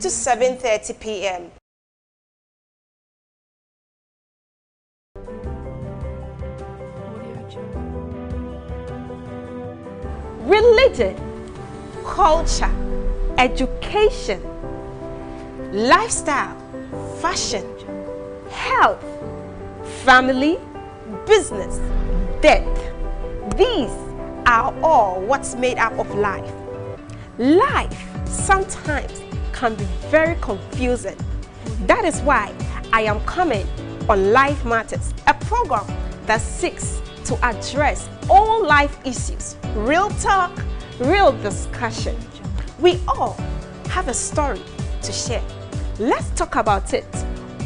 to 7:30 p.m. Religion, culture, education, lifestyle, fashion, health, family, business, death. These are all what's made up of life. Life sometimes can be very confusing. That is why I am coming on Life Matters, a program that seeks to address all life issues, real talk, real discussion. We all have a story to share. Let's talk about it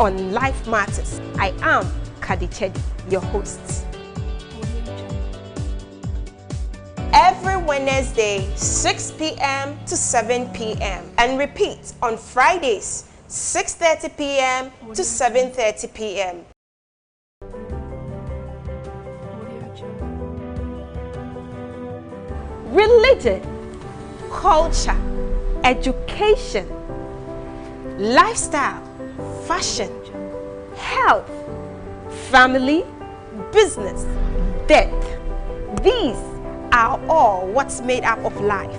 on Life Matters. I am Kadichedi, your host. Every Wednesday, 6 p.m. to 7 p.m. and repeat on Fridays, 6:30 p.m. to 7:30 p.m. Religion, culture, education, lifestyle, fashion, health, family, business, death. These are all what's made up of life.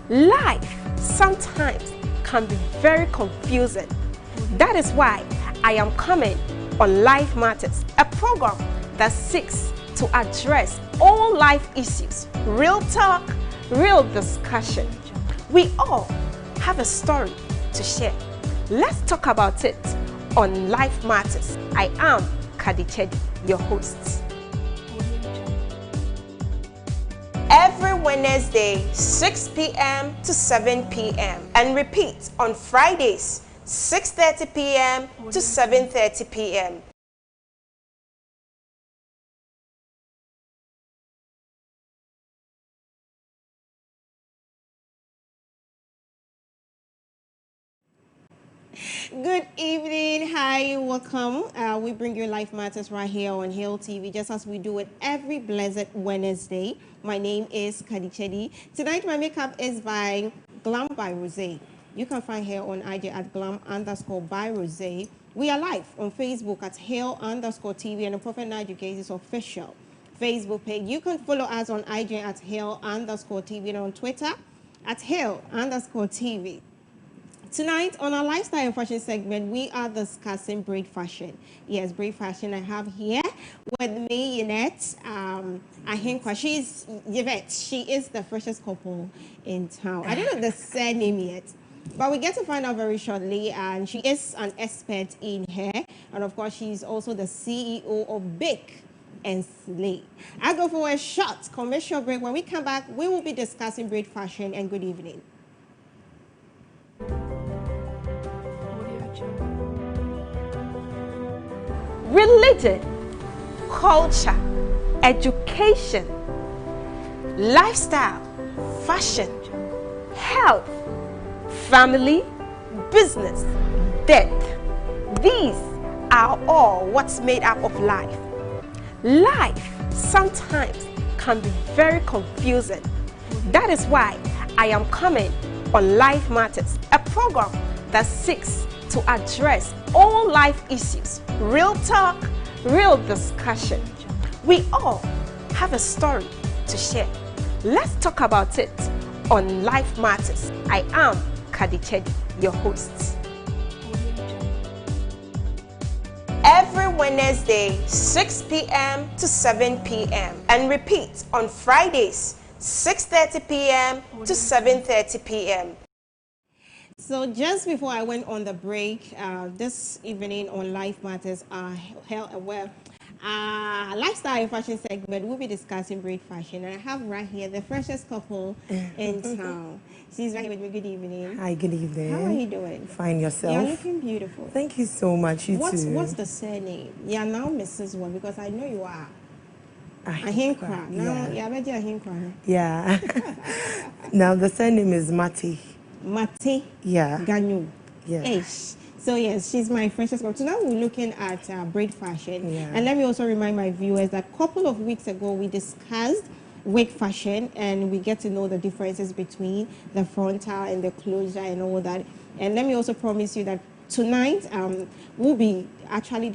Life sometimes can be very confusing. That is why I am coming on Life Matters, a program that seeks to address all life issues, real talk, real discussion. We all have a story to share. Let's talk about it on Life Matters. I am Kadichedi, your host. Every Wednesday, 6 p.m. to 7 p.m. and repeat on Fridays, 6:30 p.m. to 7:30 p.m. Good evening, hi, welcome. We bring you Life Matters right here on Hill TV, just as we do it every blessed Wednesday. My name is Kadichedi. Tonight, my makeup is by Glam by Rose. You can find her on IG at glam_by Rose. We are live on Facebook at Hill_TV and the Prophet Education is official Facebook page. You can follow us on IG at Hill_TV and on Twitter at Hill_TV. Tonight, on our lifestyle and fashion segment, we are discussing braid fashion. Yes, braid fashion. I have here with me Yvette Acheampong. She's Yvette. She is the freshest couple in town. I don't know the surname yet, but we get to find out very shortly. And she is an expert in hair, and of course, she's also the CEO of Bake and Slay. I go for a short commercial break. When we come back, we will be discussing braid fashion. And good evening. Religion, culture, education, lifestyle, fashion, health, family, business, death. These are all what's made up of life. Life sometimes can be very confusing. That is why I am coming on Life Matters, a program that seeks to address all life issues, real talk, real discussion. We all have a story to share. Let's talk about it on Life Matters. I am Kadichedi, your host. Every Wednesday, 6 p.m. to 7 p.m. and repeat on Fridays, 6:30 p.m. to 7:30 p.m. So just before I went on the break, this evening on Life Matters, lifestyle and fashion segment, we'll be discussing braid fashion. And I have right here the freshest couple in town. She's right here with me. Good evening. Hi, good evening. How are you doing? Fine, yourself? You're looking beautiful. Thank you so much. You too. What's the surname? Yeah, now Mrs. One, because I know you are. Acheampong. Now, yeah. Now the surname is Mati. Mate Yeah. Ganyu. Yeah. Ish. So yes, she's my freshest girl. So now we're looking at braid fashion. Yeah. And let me also remind my viewers that a couple of weeks ago we discussed wig fashion, and we get to know the differences between the frontal and the closure and all that. And let me also promise you that tonight we'll be actually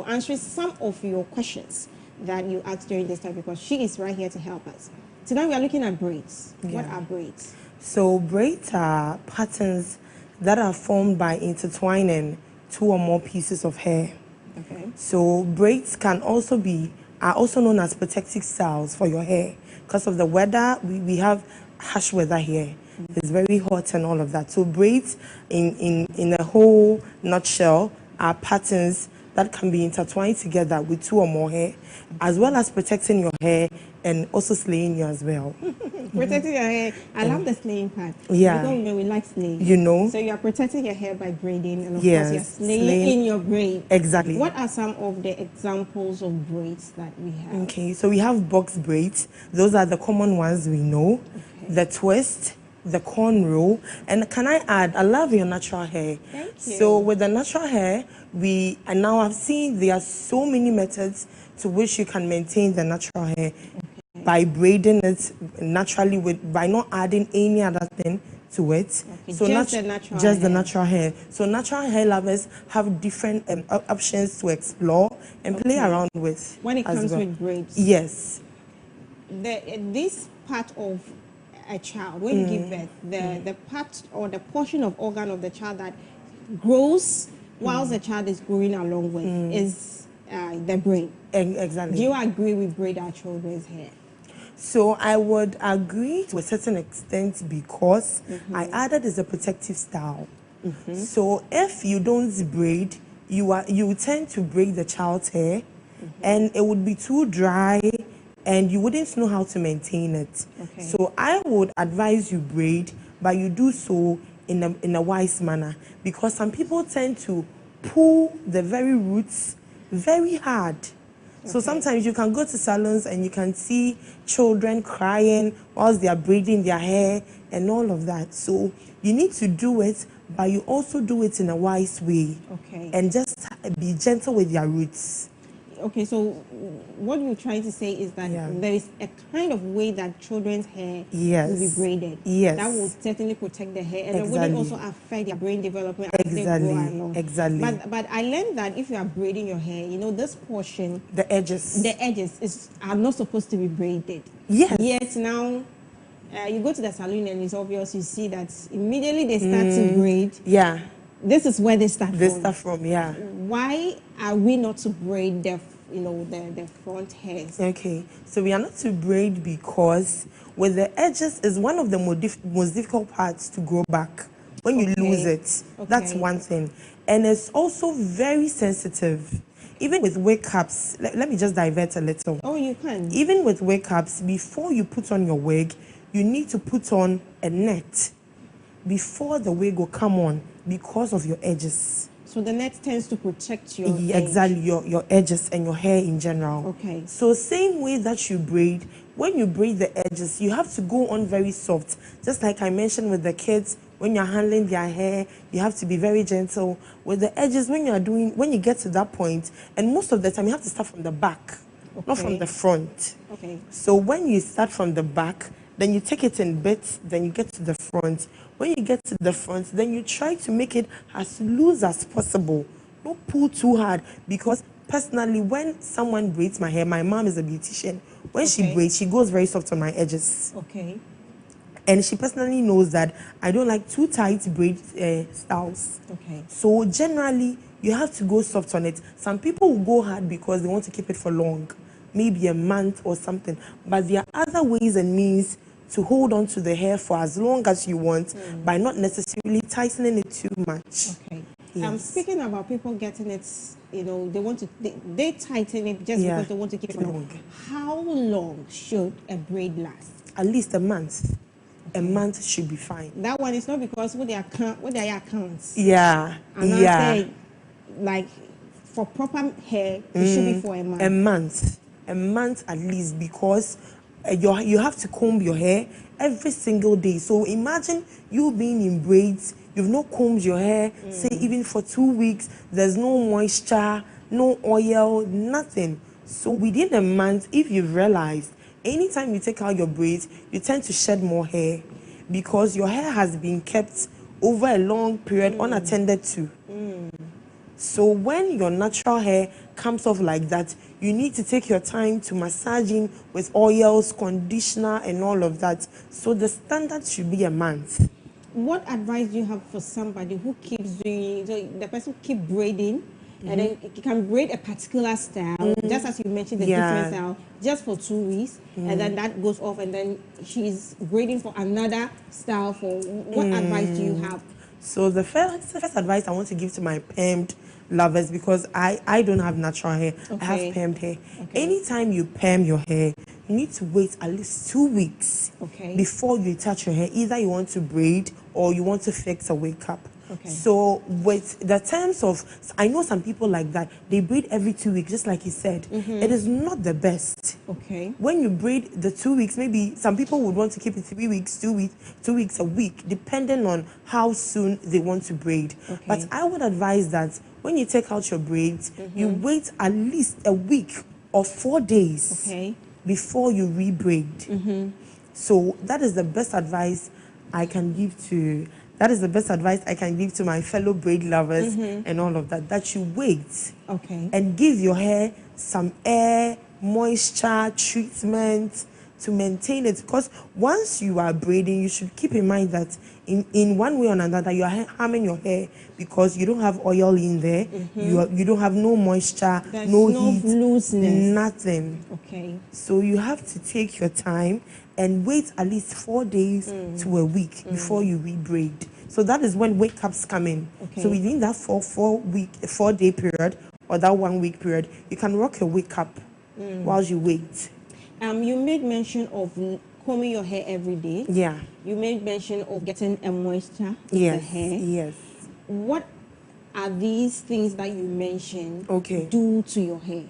answering some of your questions that you asked during this time, because she is right here to help us. Tonight we are looking at braids. What are braids? So braids are patterns that are formed by intertwining two or more pieces of hair. Okay. So braids are also known as protective styles for your hair. Because of the weather, we have harsh weather here. It's very hot and all of that. So braids, in a whole nutshell, are patterns that can be intertwined together with two or more hair, as well as protecting your hair and also slaying you as well. Protecting your hair. I love the slaying part. Yeah. Because we like slaying. You know. So you are protecting your hair by braiding, and of course you're slaying in your braid. Exactly. What are some of the examples of braids that we have? Okay, so we have box braids. Those are the common ones we know. Okay. The twist, the cornrow, and can I add, I love your natural hair. Thank you. So with the natural hair, and now I've seen there are so many methods to which you can maintain the natural hair by braiding it naturally by not adding any other thing to it. Okay, so just the natural hair. So natural hair lovers have different options to explore and play around with. When it comes with braids. Yes. This part of a child, when you give birth, the part or the portion of organ of the child that grows whilst the child is growing along with is the brain. Exactly. Do you agree we braid our children's hair? So I would agree to a certain extent, because I added as a protective style. So if you don't braid, you tend to break the child's hair, and it would be too dry, and you wouldn't know how to maintain it. Okay. So I would advise you braid, but you do so in a wise manner, because some people tend to pull the very roots very hard. So sometimes you can go to salons and you can see children crying whilst they are braiding their hair and all of that. So you need to do it, but you also do it in a wise way. Okay. And just be gentle with your roots. Okay, so what you're trying to say is that there is a kind of way that children's hair will be braided. Yes. That will certainly protect the hair, and it wouldn't also affect their brain development as they grow along. Exactly. But I learned that if you are braiding your hair, this portion, the edges are not supposed to be braided. Yes. Yet now, you go to the salon and it's obvious. You see that immediately they start to braid. Yeah. This is where they start from. Yeah. Why are we not to braid the front hairs? Okay, so we are not to braid because with the edges is one of the most difficult parts to grow back. When you lose it, that's one thing. And it's also very sensitive. Even with wig caps, let me just divert a little. Oh, you can? Even with wig caps, before you put on your wig, you need to put on a net before the wig will come on, because of your edges. So the net tends to protect your exactly your edges and your hair in general. Okay. So same way that you braid, when you braid the edges, you have to go on very soft. Just like I mentioned with the kids, when you're handling their hair, you have to be very gentle. With the edges, when you get to that point, and most of the time you have to start from the back, not from the front. Okay. So when you start from the back, then you take it in bits, then you get to the front. When you get to the front, then you try to make it as loose as possible. Don't pull too hard, because personally, when someone braids my hair, my mom is a beautician. When she braids, she goes very soft on my edges. Okay. And she personally knows that I don't like too tight braid styles. Okay. So generally, you have to go soft on it. Some people will go hard because they want to keep it for long, maybe a month or something. But there are other ways and means to hold on to the hair for as long as you want by not necessarily tightening it too much. Okay. Yes. Speaking about people getting it, they tighten it just because they want to keep it long. How long should a braid last? At least a month. A month should be fine. That one is not because what their accounts. Yeah. And I say, like, for proper hair, it should be for a month. A month at least, because you have to comb your hair every single day. So imagine you being in braids, you've not combed your hair, say even for 2 weeks, there's no moisture, no oil, nothing. So within a month, if you've realized Anytime you take out your braids, you tend to shed more hair because your hair has been kept over a long period unattended to. So when your natural hair comes off like that, you need to take your time to massaging with oils, conditioner, and all of that. So the standard should be a month. What advice do you have for somebody who keeps doing, so the person keep braiding, and then you can braid a particular style, just as you mentioned the different style, just for 2 weeks, and then that goes off, and then she's braiding for another style. For what advice do you have? So the first advice I want to give to my permed lovers, because I don't have natural hair, I have permed hair. Anytime you perm your hair, you need to wait at least 2 weeks before you touch your hair. Either you want to braid or you want to fix a wake up. So with the terms of, I know some people like that, they braid every 2 weeks, just like you said. It is not the best. When you braid the 2 weeks, maybe some people would want to keep it 3 weeks, 2 weeks a week, depending on how soon they want to braid. But I would advise that when you take out your braids, you wait at least a week or 4 days before you re-braid. So that is the best advice I can give to my fellow braid lovers and all of that. That you wait and give your hair some air, moisture, treatment to maintain it. Because once you are braiding, you should keep in mind that in one way or another, you are harming your hair because you don't have oil in there. You don't have no moisture, no heat, looseness, nothing. So you have to take your time and wait at least 4 days to a week before you re-braid. So that is when wake ups come in. So within that 4 day period or that 1 week period, you can rock a wake up while you wait. You made mention of combing your hair every day. Yeah. You made mention of getting a moisture in the hair. Yes. What are these things that you mentioned do to your hair?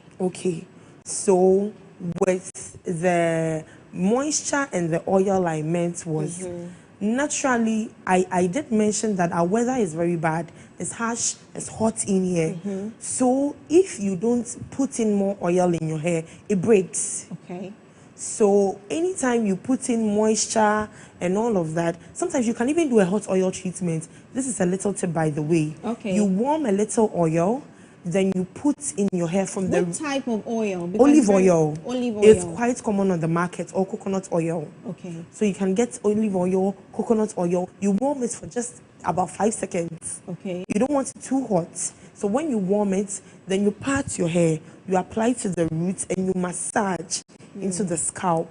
So with the moisture and the oil I meant was naturally, I did mention that our weather is very bad. It's harsh, it's hot in here. So if you don't put in more oil in your hair, it breaks. So anytime you put in moisture and all of that, sometimes you can even do a hot oil treatment. This is a little tip, by the way. You warm a little oil, then you put in your hair from what type of oil? Olive oil. Olive oil. It's quite common on the market, or coconut oil. So you can get olive oil, coconut oil. You warm it for just about 5 seconds. You don't want it too hot. So when you warm it, then you part your hair, you apply to the roots, and you massage into the scalp.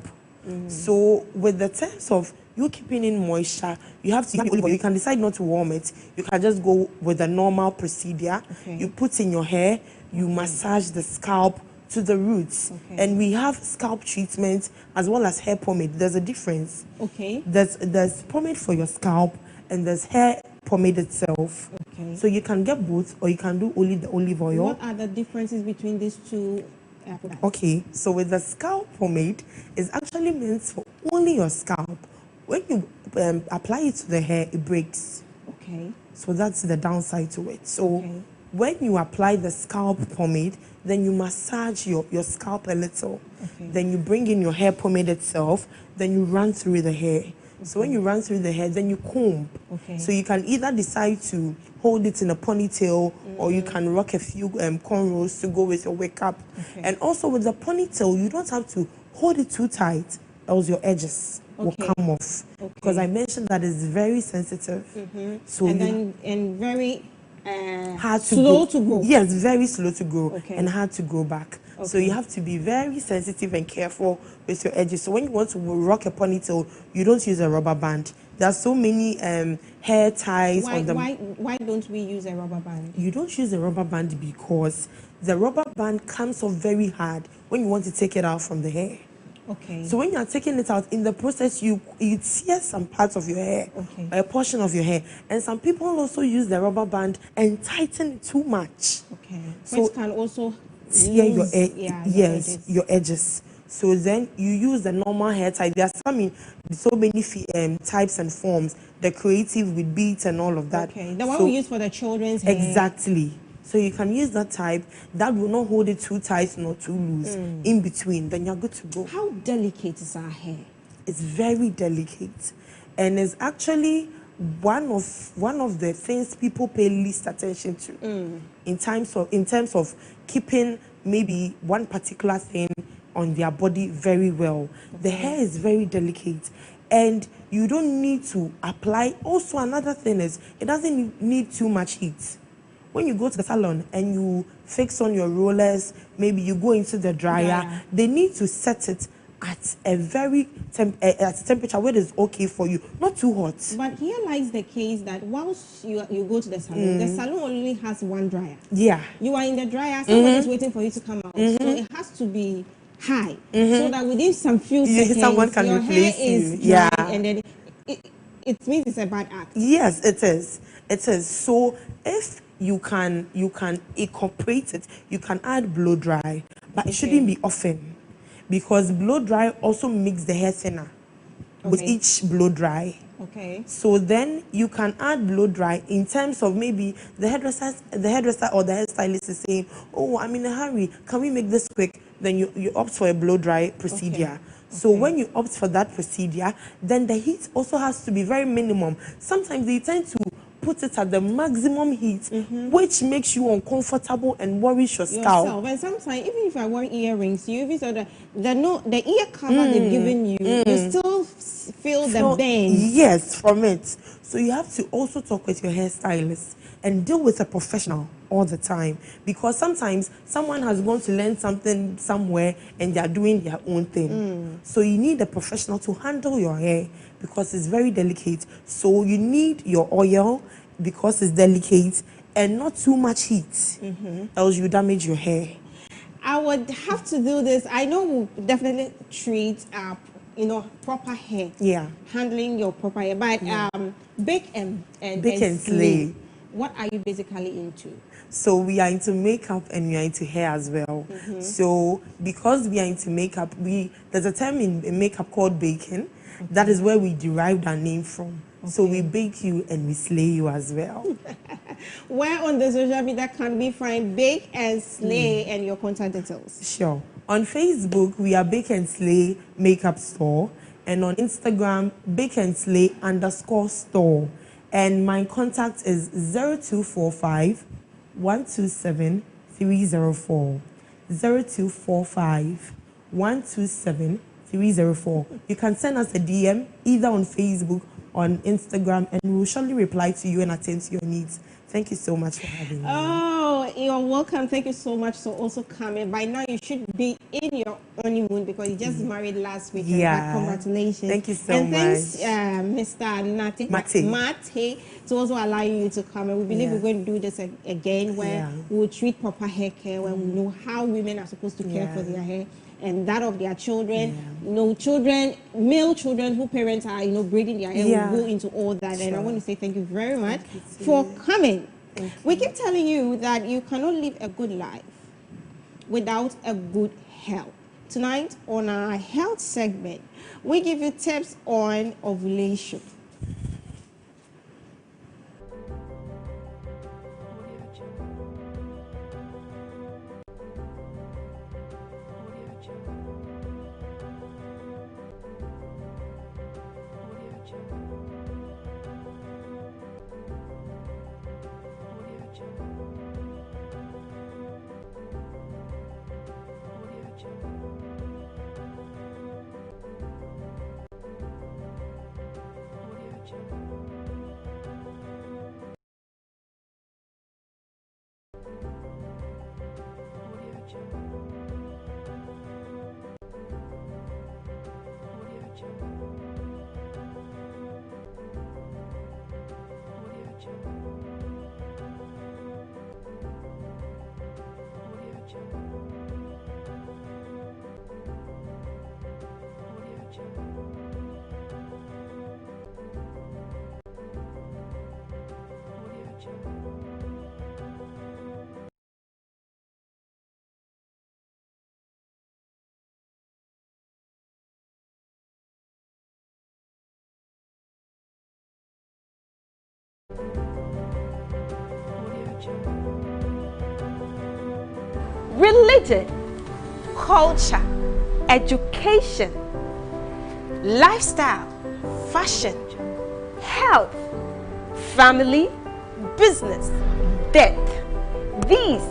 So with the terms of you keeping in moisture, you have to use olive oil. You can decide not to warm it. You can just go with the normal procedure. You put in your hair, you massage the scalp to the roots. And we have scalp treatment as well as hair pomade. There's a difference. There's pomade for your scalp and there's hair pomade itself. So you can get both, or you can do only the olive oil. What are the differences between these two? So with the scalp pomade, it's actually meant for only your scalp. When you apply it to the hair, it breaks. So that's the downside to it. So when you apply the scalp pomade, then you massage your scalp a little. Then you bring in your hair pomade itself, then you run through the hair. So when you run through the hair, then you comb. So you can either decide to hold it in a ponytail, or you can rock a few cornrows to go with your wake up. And also with the ponytail, you don't have to hold it too tight, else your edges will come off. Because I mentioned that it's very sensitive. So and very hard to slow to grow. Yes, very slow to grow and hard to grow back. So you have to be very sensitive and careful with your edges. So when you want to rock a ponytail, you don't use a rubber band. There are so many hair ties on them. Why don't we use a rubber band? You don't use a rubber band because the rubber band comes off very hard when you want to take it out from the hair. So when you are taking it out, in the process, you tear some parts of your hair, a portion of your hair. And some people also use the rubber band and tighten it too much. So it can also tear your edges. So then you use the normal hair tie. There are so many types and forms. The creative with beads and all of that. The one we use for the children's hair. Exactly. So you can use that type that will not hold it too tight nor too loose. In between, then you're good to go. How delicate is our hair? It's very delicate, and it's actually one of the things people pay least attention to in terms of keeping maybe one particular thing on their body very well. The hair is very delicate, and you don't need to apply. Also, another thing is it doesn't need too much heat. When you go to the salon and you fix on your rollers, maybe you go into the dryer, they need to set it at a very at a temperature where it's okay for you, not too hot. But here lies the case that once you go to the salon only has one dryer. Yeah. You are in the dryer, someone is waiting for you to come out. So it has to be high, so that within some few seconds, someone can your hair replace you. is dry, and then it means it's a bad act. Yes, it is. It is. So if you can incorporate it, you can add blow dry, but it shouldn't be often, because blow dry also makes the hair thinner with each blow dry. Okay. So then you can add blow dry in terms of maybe the hairdresser or the hairstylist is saying, oh, I'm in a hurry, can we make this quick? Then you opt for a blow dry procedure. So when you opt for that procedure, then the heat also has to be very minimum. Sometimes they tend to put it at the maximum heat, which makes you uncomfortable and worries your scalp. And sometimes, even if I wear earrings, you even saw the ear cover they've given you, you still feel the bend. Yes, from it. So you have to also talk with your hairstylist and deal with a professional all the time, because sometimes someone has gone to learn something somewhere and they are doing their own thing. So you need a professional to handle your hair, because it's very delicate. So you need your oil because it's delicate, and not too much heat, else you damage your hair. I would have to do this. I know we'll definitely treat proper hair. Yeah. Handling your proper hair. But bake and slay. What are you basically into? So we are into makeup and we are into hair as well. So because we are into makeup, there's a term in makeup called baking. That is where we derived our name from. So we bake you and we slay you as well. Where on the social media can we find Bake and Slay and your contact details? Sure. On Facebook, we are Bake and Slay Makeup Store. And on Instagram, Bake and Slay _store. And my contact is 0245 127 304. 0245 127 304. You can send us a DM either on Facebook, on Instagram, and we'll surely reply to you and attend to your needs. Thank you so much for having me. Oh, you're welcome. Thank you so much for also coming. By now, you should be in your honeymoon because you just married last week. Yeah. Congratulations. Thank you so much. And thanks, Mr. Mate, to also allow you to come. And we believe we're going to do this again, where we'll treat proper hair care, where we know how women are supposed to care for their hair and that of their children. Male children who parents are, braiding their hair, will go into all that. And I want to say thank you very much for coming. We keep telling you that you cannot live a good life without a good health. Tonight, on our health segment, we give you tips on ovulation. religion, culture, education, lifestyle, fashion, health, family, business, death. These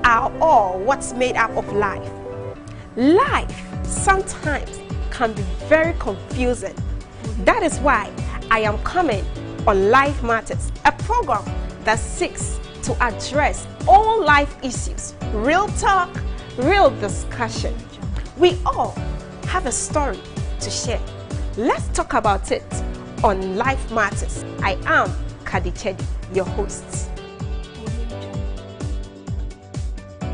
are all what's made up of life. Life sometimes can be very confusing. That is why I am coming on Life Matters, a program that seeks to address all life issues. Real talk, real discussion. We all have a story to share. Let's talk about it on Life Matters. I am Kadichedi, your host.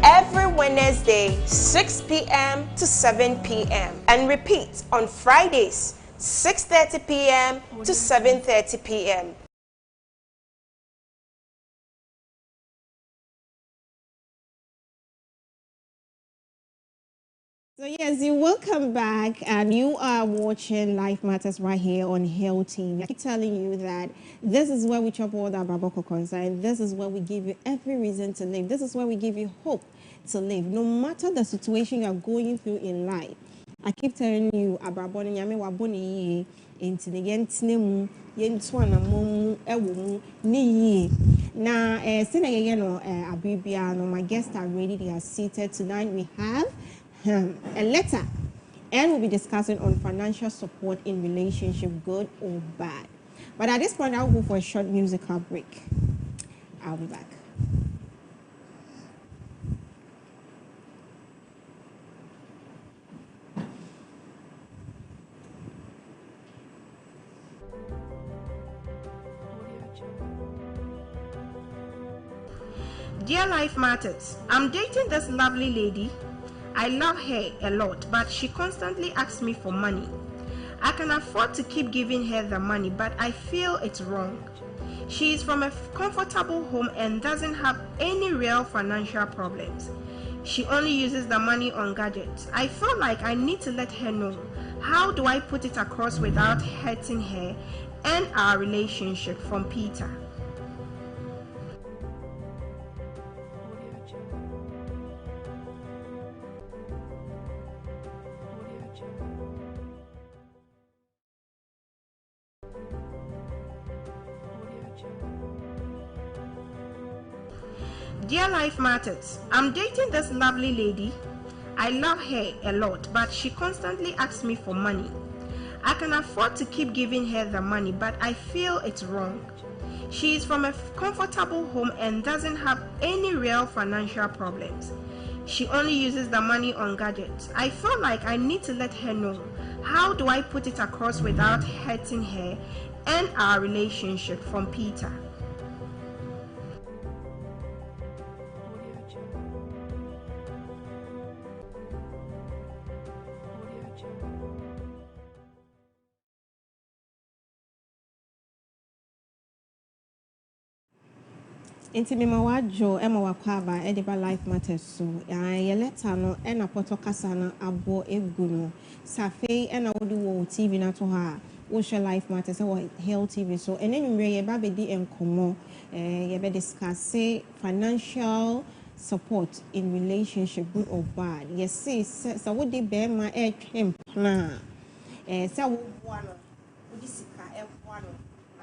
Every Wednesday, 6 p.m. to 7 p.m. and repeat on Fridays, 6:30 p.m. to 7:30 p.m. So yes, you welcome back, and you are watching Life Matters right here on Hill TV. I keep telling you that this is where we chop all the Baboko concern. This is where we give you every reason to live. This is where we give you hope to live, no matter the situation you are going through in life. I keep telling you about nyame waboni intelligent nemu yentu anamomu ewomu ni na sina yeye no abibia no. My guests are ready, they are seated. Tonight we have a letter, and we'll be discussing on financial support in relationship, good or bad. But at this point, I'll go for a short musical break. I'll be back. Dear Life Matters, I'm dating this lovely lady. I love her a lot, but she constantly asks me for money. I can afford to keep giving her the money, but I feel it's wrong. She is from a comfortable home and doesn't have any real financial problems. She only uses the money on gadgets. I feel like I need to let her know. How do I put it across without hurting her and our relationship? From Peter. Dear Life Matters, I'm dating this lovely lady. I love her a lot, but she constantly asks me for money. I can afford to keep giving her the money, but I feel it's wrong. She is from a comfortable home and doesn't have any real financial problems. She only uses the money on gadgets. I feel like I need to let her know. How do I put it across without hurting her and our relationship? From Peter. Inti mima wajo ema wakwaba ediba Life Matters so ye letter no ena poto kasa na abo egu no safe ena wodi wo TV na to ha wo share Life Matters wo Hill TV so ene nwumre ye ba bedi enkomo ye be discuss financial support in relationship, good or bad. Yes, say so wo de be ma e twem na say wo boa no wo di sika e boa no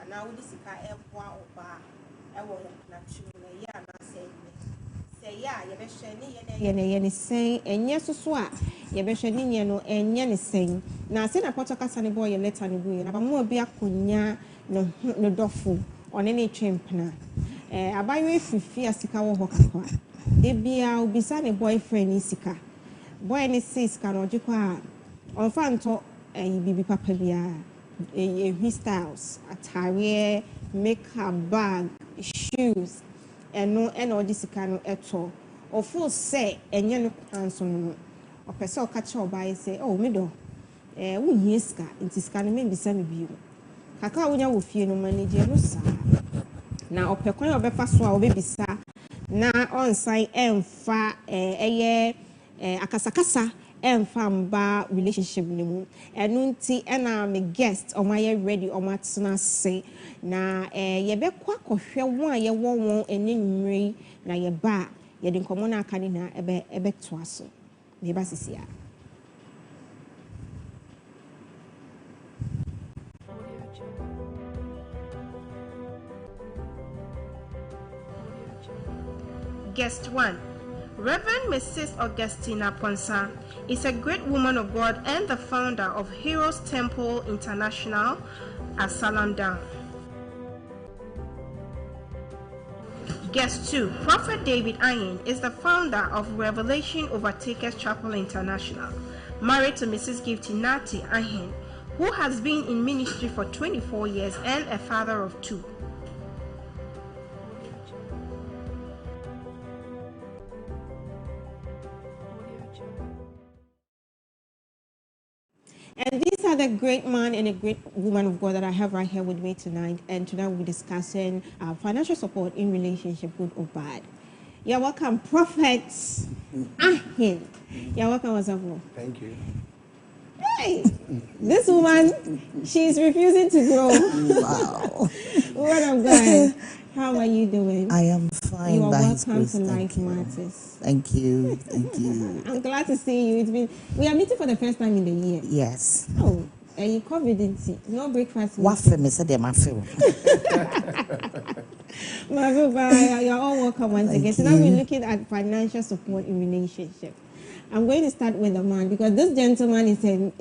ana wo di sika e boa oba ewo na chule ya na say ya ye be hwe ni ye ne sen enye soso a ye be hwe ni ye no enye ne sen na say na poto kasa ne boy ye letter ne buye na ba mo bi akonya no dofo one ne twempna abayo fifi asika wo ho kakwa de bia obisa ne boyfriend ni sika boy ne sika no jiko a on fa nto bibi papa bia his styles attire, makeup, bag, shoes, and no all this kind of eto. Or full say and you answer no. Or person catch your by say, oh, me do. We yeska into scanning maybe send me. Kaka unya wo fie no manager no sa. Na opekwan obefa so a obebisa na on sign emfa akasakasa emfa relationship ni mu enu nti ena me guest omaye ready omatena se na ye be kwa kohwe won a ye won enenwiri na ye ba yɛde nkɔmmɔ no aka ne na ɛbɛtoa so meba sisia. Guest 1. Reverend Mrs. Augustina Ponsa is a great woman of God and the founder of Heroes Temple International at Salamdan. Guest 2. Prophet David Ayin is the founder of Revelation Overtakers Chapel International, married to Mrs. Gifty Nati Ayin, who has been in ministry for 24 years and a father of 2. And these are the great man and a great woman of God that I have right here with me tonight. And tonight we'll be discussing financial support in relationship, good or bad. You're welcome, Prophet Ahin. You're welcome, Wasafo. Thank you. Hey, this woman, she's refusing to grow. Wow. What of God? How are you doing? I am fine. You are by His welcome grace. to Thank Life you. Matters. Thank you. Thank you. I'm glad to see you. We are meeting for the first time in the year. Yes. Oh, and you COVID, no breakfast. What for me said my film. You're all welcome once again. So now we're looking at financial support in relationship. I'm going to start with the man because this gentleman is in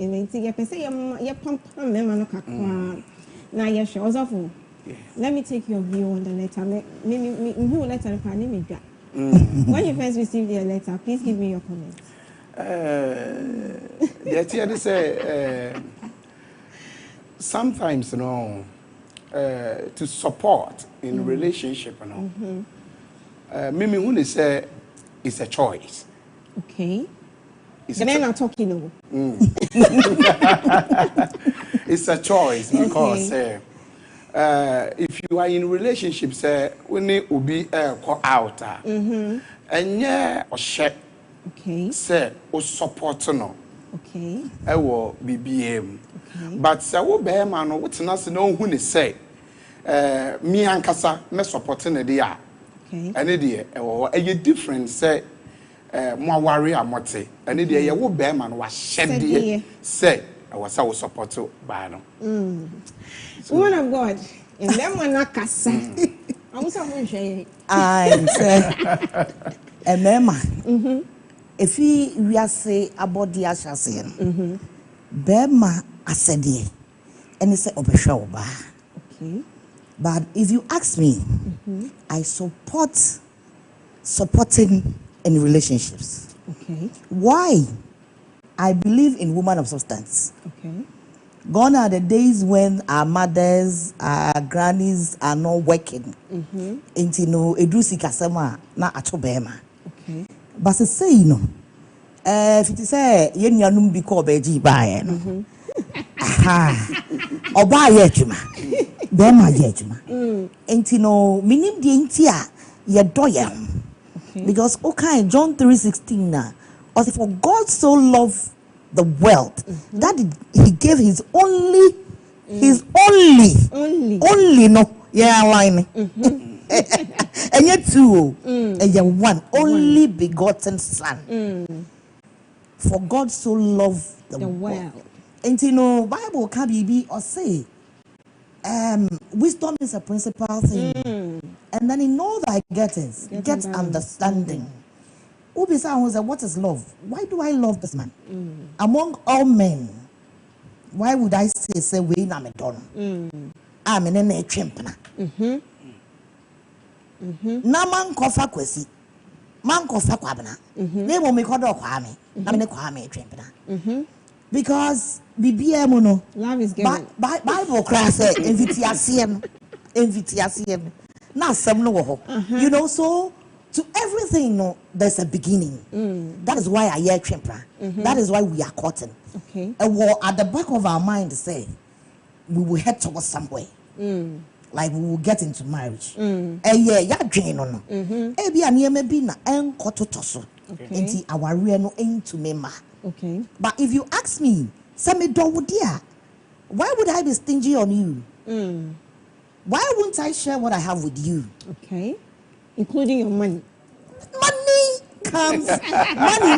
let me take your view on the letter. When you first received your letter, please give me your comments. Sometimes, to support in relationship, Mimi Huni say it's a choice. Okay. The men are talking over. It's a choice because if you are in relationship, say when it will be out, and yeah, or share, okay, say or support no, okay, I will BBM, but say what be man, what's not no who say, me and Kasa me supporting a dia, okay, and it or a different say, more worry amote, and it ya wo be man was shed say. I was so supportive by no. Woman of God, and then one nakasa. I'm a mema. If we say about the assassin, Bema asedi, and it's a obeshoba. Okay. But if you ask me, I supporting in relationships. Okay. Why? I believe in woman of substance. Okay. Gone are the days when our mothers, our grannies are not working. Inti no edusi kasema na atobema. Okay. But say if it say yen yanum bi ko beji bae no. Aha. Oba ye adwuma. Bema ye adwuma. Inti no minim die inti a ye doye. Because okay John 3:16 na. As for God so loved the world that he gave his only no line and yet two and yet one only begotten son. For God so loved the world. And you know Bible can be or say wisdom is a principal thing, and then in all thy gettings get understanding. Ubisa was what is love? Why do I love this man? Among all men, why would I say we na me don? I'm in a chimpna. Na man kofa kwesi. Man kofa kwabna. Ne mo me kodo kwame. Na me kwame chimpna. Because BBM no. Love is given. Bible class invitiation. Na some no ho. You know, so to everything, no, there's a beginning. That is why I hear chimpra. That is why we are cotton. Okay. And what at the back of our mind say, we will head towards somewhere. Like we will get into marriage. Yeah, drain on. Be a near maybe na enkototoso. Enti our real no into mema. Okay. But if you ask me, say me do dear, why would I be stingy on you? Why wouldn't I share what I have with you? Okay. Including your money. Money, comes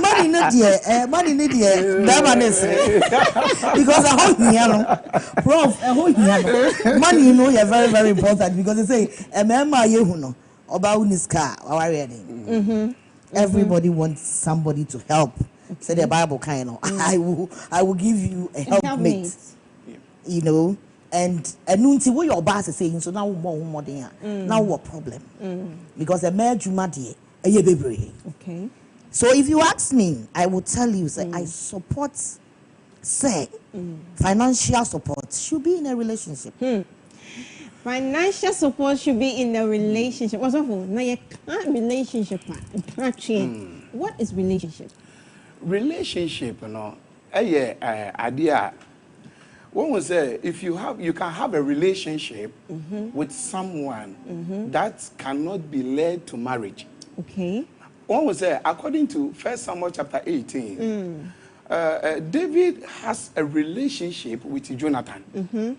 money no dear money no dear because I hold me prof money you know you're very very important because they say mama yehuno oba uniska everybody wants somebody to help. Say the Bible kind of I will give you a helpmate. You know, and nunti what your boss is saying so now more than now what problem because a man jumadi a baby. Okay, so if you ask me I will tell you say I support say financial support should be in a relationship. Financial support should be in a relationship. What's awful? Now you can't relationship. What is relationship? Relationship, you know, idea. One was say if you can have a relationship with someone that cannot be led to marriage. Okay. One was say according to 1 Samuel chapter 18, David has a relationship with Jonathan.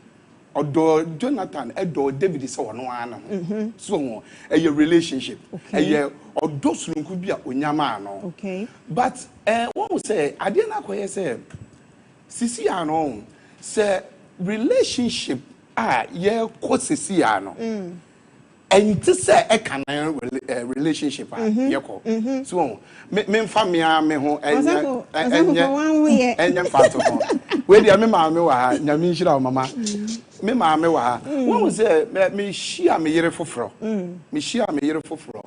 Although Jonathan, David is so so a relationship. Okay. Could be a unyama. Okay. But one would say, I didn't know say, Sisiano, say relationship, Sisiano. And to say a can relationship, so men family, me home, and where the mamma, Yamin Mama, me mamma, one was there, me share me year for fro, me share me year for fro.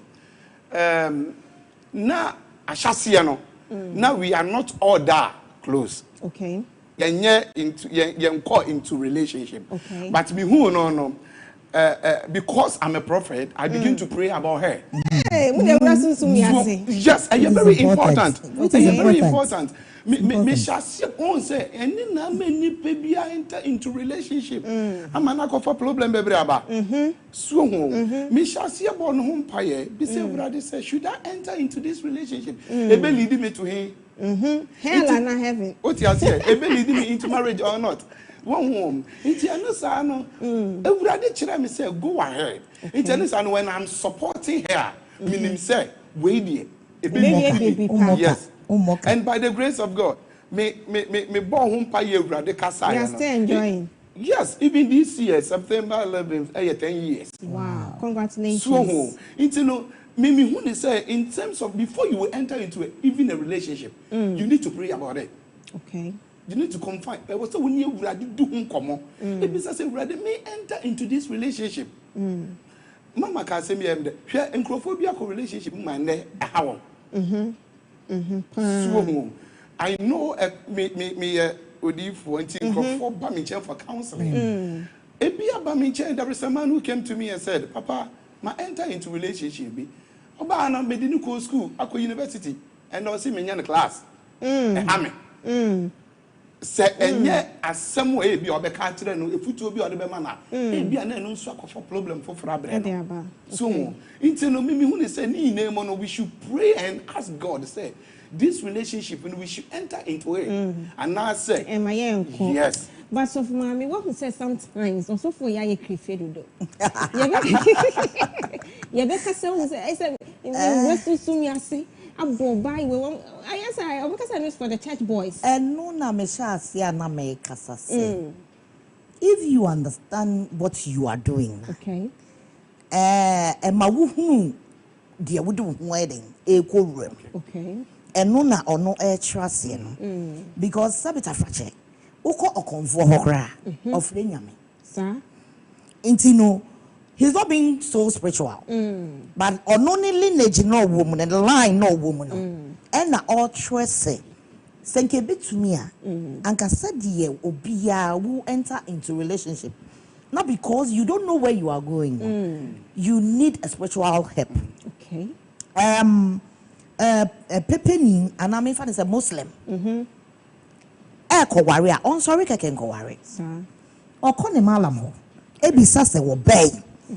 Now, Ashasiano, now we are not all that close. Okay. Into relationship. Okay. But me who no. Because I'm a prophet, I begin to pray about her. Hey, yes, and you're very important. You're very important. Me shall say, and then many baby enter into relationship. I'm an for problem, baby. So, me shall see about home pie. Be say, brother, say, should I enter into this relationship? Ebe lead me to him. Hell and not heaven. What you say? Ebe lead me into marriage or not? One home. International. Everybody tell me say go ahead. International when I'm supporting her, meaning say wait yes. And by the grace of God, me born home pa ye everybody kasa. You are still enjoying. Yes, even this year, September 11th, 10 years. Wow, congratulations. So, you know, me who say in terms of before you will enter into even a relationship, you need to pray about it. Okay. You need to confine. So when you do come it means I say, brother, may enter into this relationship. Mama can say me share encrophobia relationship man how. So I know me odi for encropho baminche for counseling. Ebia baminche, there is a man who came to me and said, Papa, ma enter into relationship be. Oba na me didn't go school, I go university, and I see me in class. Amen. Say enye asem we bi obeka kire no efutu obi ode be mana e bia na no nso akofo problem for abre so into no me hu ne say ni name no we should pray and ask God say this relationship and we should enter into it and now say yes. But so for mommy what we say sometimes also for ya crefedo do ya be ka say I said we sum ya say I say because I know for the church boys. And no na me sha sia na me kasa say. If you understand what you are doing. Okay. Ma wo hu de wo do ho wedding e ko wurem. Okay. And no na ono e trust no. Because sabita frache. Uko okonfo hokra of nyame. Sir. Intino he's not being so spiritual. But only lineage no woman and the line no woman. And na all trust senke bitumia anka sadie obia who enter into relationship. Not because you don't know where you are going. You need a spiritual help. Okay. Pepening and I'm is a Muslim. Ko warrior on sorry keken ko warrior. Sir. O ko ne malam ho. Ebisa se wo bay.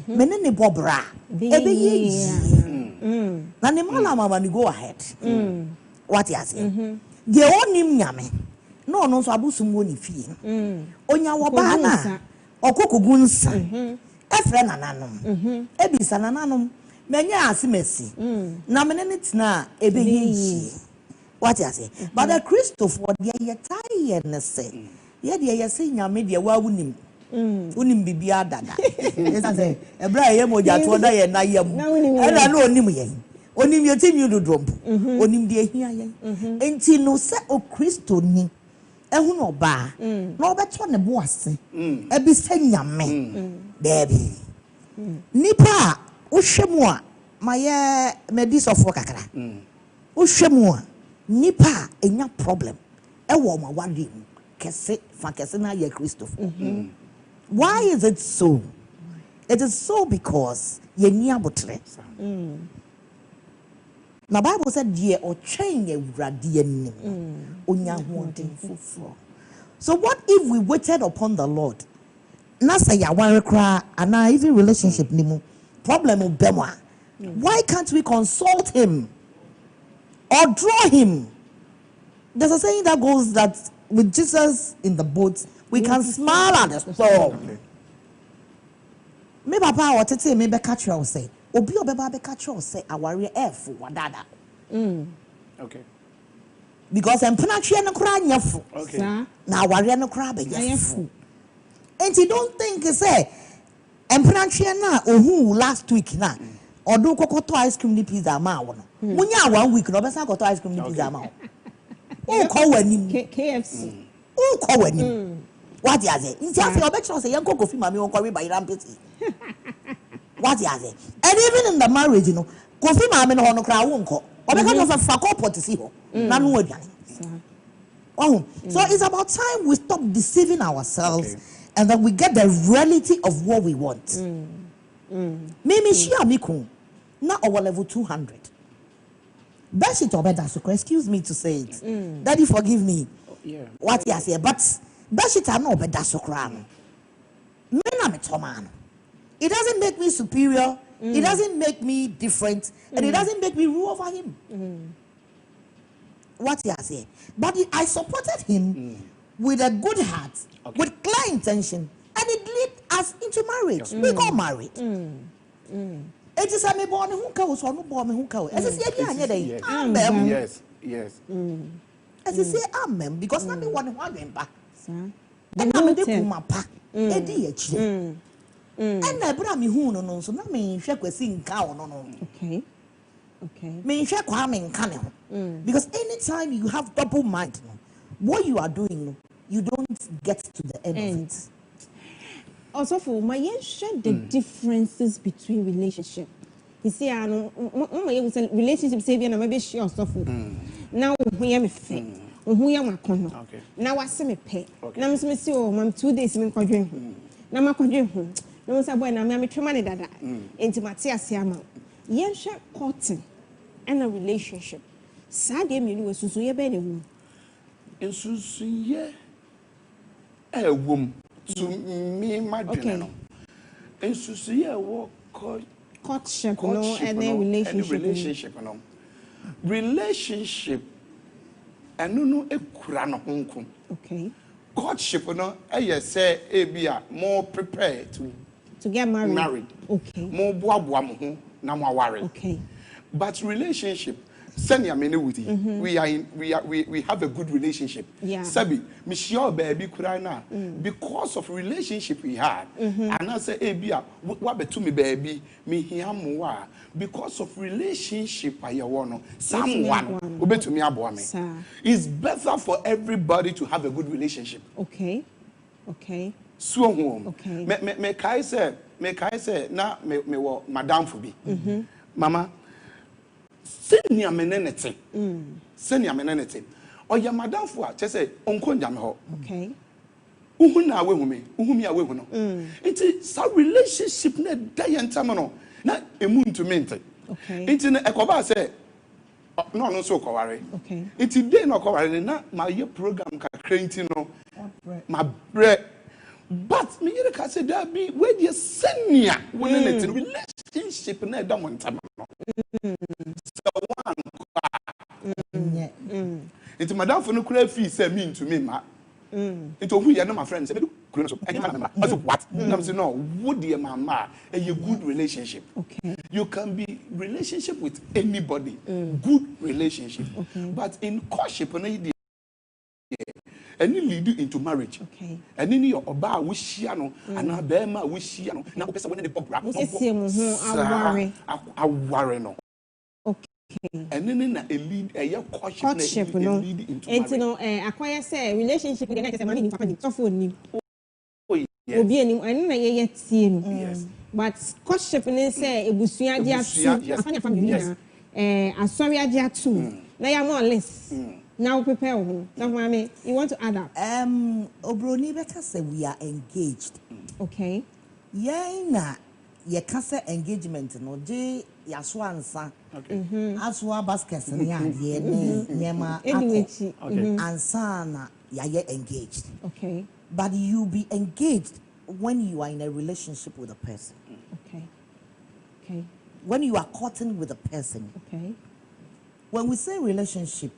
Mene ne bobra. Ebe ye. Na ne malam mama ni go ahead. What you say? De onim nyame. No no so abusum wo ni fie. Onya wo ba na. Okokogu nsa. Efre nananom. Ebisa nananom. Menya asimesi. Na menene tina ebe yi. What you say? But the Christopher the tie and say. Ye de say nyame de wa wunim. Unim bibia dada. Yes I say. Ebra ye moja to da ye na yam. Ela no onim ye. Onim ye tin you do drop. Onim de hia ye. Enti no se o Christo ni. Ehu no ba. Na obeto ne bo ase. Ebi se nyame. Baby. Nipa wo hwemu a maye medisofo kakra. Wo hwemu a nipa enya problem. Ewo ma wade kese fa kese na ye Christopher. Why is it so? It is so because ye ni abotre. Na Bible said ye o train ye wrade anim. Onya hoden fufuro. So what if we waited upon the Lord? Na say ya wan kra ana even relationship ni mu problem ubemwa. Why can't we consult him or draw him? There's a saying that goes that with Jesus in the boat, we can smile at the storm. Me papa or tete me be catch you say, obi obeba be catch you say aware F wadada. Okay. Because empana twa no kra nyafo. Okay. Na aware no kra be nyafo. And you don't think say empana twa na ohu last week na odo kokoto ice cream ni pizza ma wo no. Munya 1 week no be sa koto ice cream ni pizza ma wo. O ko wani KFC. O ko wani. What you say? Inti afi obekso say yanko kofi mami won kwa by rampeti. What you say? And even in the marriage, you know, kofi mami no hono kra wo nko. Obeka no fa pot si ho. Na no aduane. Oh, so it's about time we stop deceiving ourselves and that we get the reality of what we want. Mimi shia miku na our level 200. Beshit obeda so excuse me to say it. Daddy forgive me. Yeah. What you say? But Beshit no obeda so kra no. Me na me tomano. It doesn't make me superior. It doesn't make me different, and it doesn't make me rule over him. What you say? But I supported him with a good heart, with clear intention, and it led us into marriage. We got married. It is a me born who goes or no born who goes. As I say, amen. Yes, yes. As I say, amen, because nothing one back. And I'm a papa. And I brought me who no so not me shake with sing cow no. Okay. Me shake in cannon. Because anytime you have double mind, what you are doing, you don't get to the end of it. Also, for my share the differences between relationship. You see, I know relationship saving and maybe she also for now we am a fair. Who am I con? Now I see me pay. Now I'm see oh, I'm 2 days in quadrin. Now my quadrin. No say boy na me twema ne dada enti mate asiama yen hwe cotton and a relationship sa de me ni wesusu ye be ne hu Ensusu ye ewom to me madwene no ensusu ye wo courtship no and then relationship no relationship enu no ekura no honko. Okay. Courtship no say ebia more prepared to get married. Okay. More boaboa mo ho na mo aware. Okay. But relationship senior many we have a good relationship. Yeah. Sabi me sure baby kura na because of relationship we had and I say ebia what betu me baby me hia mo wa because of relationship I want someone obetu me aboa me. It's better for everybody to have a good relationship. Okay. So home. Okay. Me kai say na me wo madam for bi. Mama senior menenete. Senior menenete. Oya madam for a say onko njame ho. Okay. Uhu na we hu me. Uhu mi awe hu no. Enti sa relationship na dey entam no. Na emu ntumi nte. Okay. Enti na ekoba say no so koware. Okay. Enti dey no koware na ma ye program kakra enti no. Ma bre. But me you can say that be where the senior relationship na da mo ntama no. So one. It's madam for no kura fee say me to me ma. It ohu ye na my friend say Also, what? I'm saying, no, would dear mama a good relationship? Okay. You can be relationship with anybody, good relationship. Okay. But in courtship, and you lead you into marriage. Okay. And then your oba wishiano, and a bema wishiano. Now, person when the program, I worry no. Okay. And then a lead a courtship, no. And you know, acquire say relationship with the next money in Japan. So for him. Oh yes. Obi anim anu na yet see no. Yes. But courtship ne say ebusua dia tu. Afanya family na. Asori adia tu. Na ya more less. Now prepare ho. So mama, you want to add up? Obroni better say we are engaged. Okay. Yeah na ye can say engagement no je yaso ansa. Okay. Aswa baskets ni ade ne nyema Anyway, okay. ansa na ya engaged. okay. But you be engaged when you are in a relationship with a person. Okay. Okay. When you are courting with a person. Okay. When we say relationship,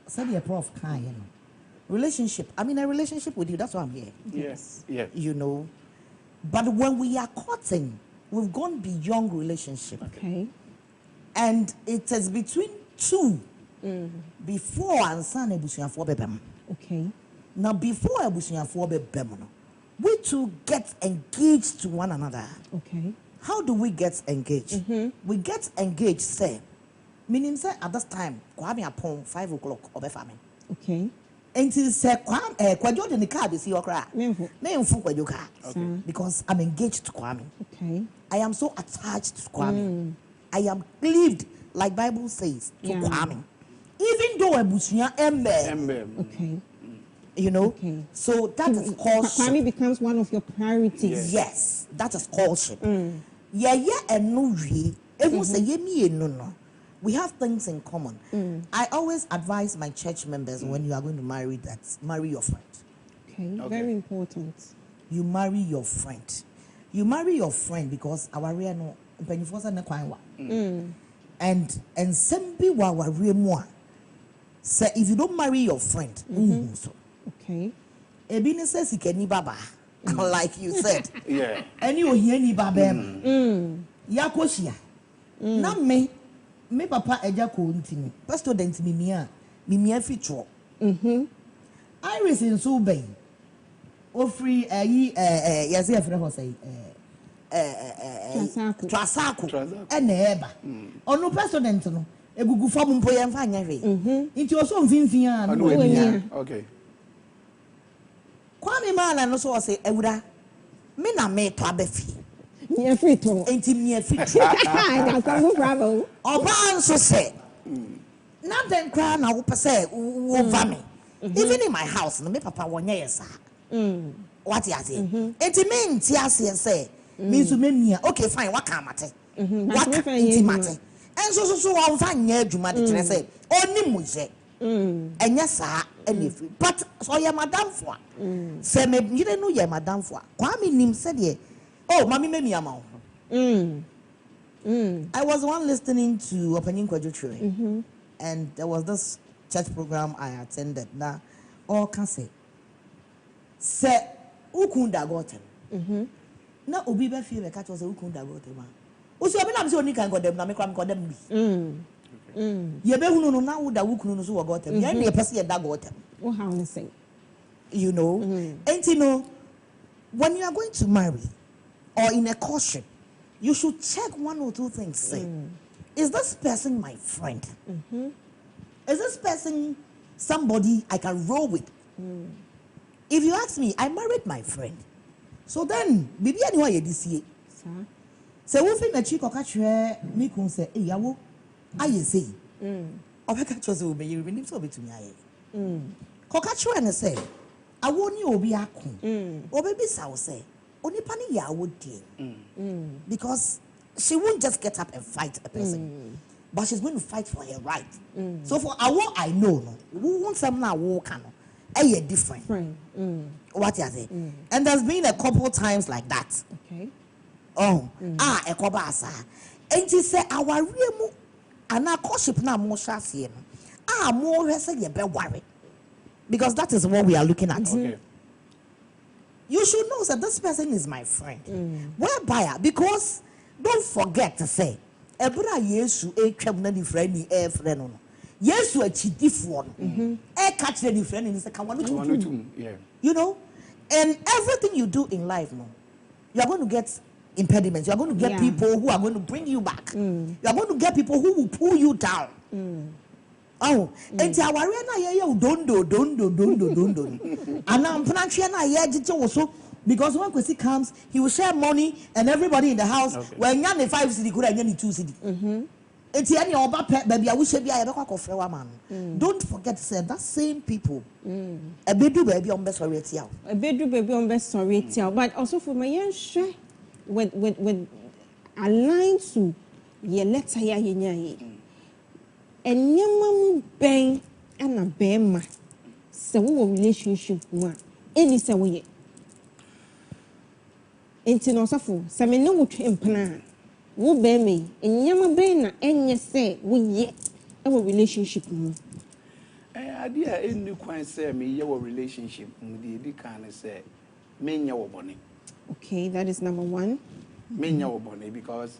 say the prof kind, you know. Relationship, I'm in a relationship with you, that's why I'm here. Yes. Yeah. You know. But when we are courting, we've gone beyond relationship. Okay. And it is between two before and son ebusuafo bebem. Okay. Now before ebusuafo bebem, we two get engaged to one another. Okay. How do we get engaged? We get engaged, say, meaning say at this time, Kwame upon 5 o'clock or befame. Okay. Until say Kwame in the car be see your cry. Name for Kwajoka. Because I'm engaged to Kwame. Okay. I am so attached to Kwame. I am cleaved, like Bible says, to Kwame. Even though Ebusuya Embe. Okay. You know? Okay. So that is courtship. Kwame becomes one of your priorities. Yes, that is courtship. Yeah, and no re. No. We have things in common. I always advise my church members when you are going to marry that marry your friend. Okay. Very important. You marry your friend. You marry your friend because our real no and sembi wa real more. Say if you don't marry your friend, so okay. Ebini says he can baba, like you said. Yeah. And you hear ni baba. Yakoshia. Na me papa eja ko ntini. Pastor dent mimia fitro. Iris in so bay. O free yasi afre ho say Trasako. Eba. Ono president no. Egugu fam mpo ye mfa anya hwe. Nti oso mfinfin a no. Okay. Kwame mana no so say ewura me na me to abefi. Me frito. Enti me frito. That's no problem. Oba nso say. Na den kra na wo pese wo va me. Even in my house no me papa wonye yesa. What you say? Enti me nti ase say. Me so me mia. Okay fine waka amate. Waka nti mate. Enso so wo mfa nya adwuma de kire say oni muje. Enya saa ene free. But so your madam for. Say me yire no your madam for. Kwame nim say de. Oh, mami me ama. I was one listening to Opening Kwajo and there was this church program I attended. Now, all can say ukunda gotem. Na obi be feel be catch was ukunda gotem. Usi obi na be oni kan godem na me kwam godem bi. Ye be hunu no na wo da wukunu no so wo gotem. Ye na pese ye da gotem. What how to say? You know, and you know, when you are going to marry or in a courtship, you should check one or two things. Say, is this person my friend? Is this person somebody I can roll with? If you ask me, I married my friend. So then, bibi anyway you this year. So we think that you can catch me can say, "Hey, yawo, I say." Obeka chose obe you believe so between aye. Kokachwe and say, "I want you obi akun." Obe bi sa say, "Oni pani yawo dey." Because she won't just get up and fight a person, but she's going to fight for her right. So for what I know, no, who wants some now walk no, a different. What you say? And there's been a couple times like that. Okay. Oh, a kobasa. And she say our real and our courtship now more shasi. More say you be worried. Because that is what we are looking at. Okay. you should know that this person is my friend. Whereby, because don't forget to say, Ebra Yesu a champion friend, a friend. Yesu a chief a catch the friend in the Kawanutum. You know, and everything you do in life, no, you are going to get impediments. You are going to get people who are going to bring you back. You are going to get people who will pull you down. Oh, and dondo. And I'm pronouncing also because when Kwesi comes, he will share money and everybody in the house. When you're 5 city, could I 2 city? It's any oba baby. I wish be a man. Don't forget to say that same people. A baby baby on best sorry tell. A bedroom baby on best sorry tell. But also for my young share with aligned to ye letter ya and your bang and a bema. So what relationship one any say we into no suffer. Some no would plan. Wo bear me and yama bena and ye say we yet our relationship. Idea in new quite say me your relationship with the kind of say men your bonnet. Okay, that is number one. Men your bonnet because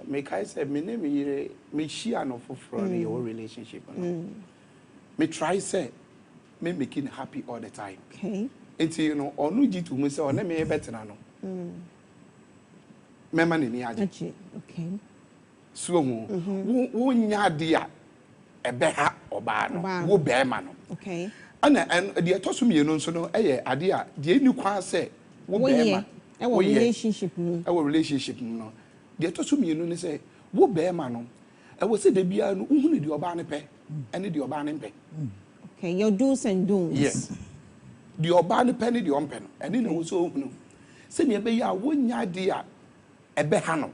make I say me name me share no for your relationship. Me try say me making happy all the time. Okay. Until you know or no to me say or me better no. Me man ni aje. Okay. So wo nya dia ebeha oba no wo be ma no. Okay. And the to so me no so no eye ade a de ni kwa say wo be ma. Our relationship no. Our relationship no. The to so me no say wo be ma no. I will say the bia no hu ni the oba ne pe. Ene the oba ne pe. Okay, your do's and don'ts. Yes. The oba ne pe ni the ompe no. Ene na wo so hu. Say me be ya wo nya ade a ebeha no.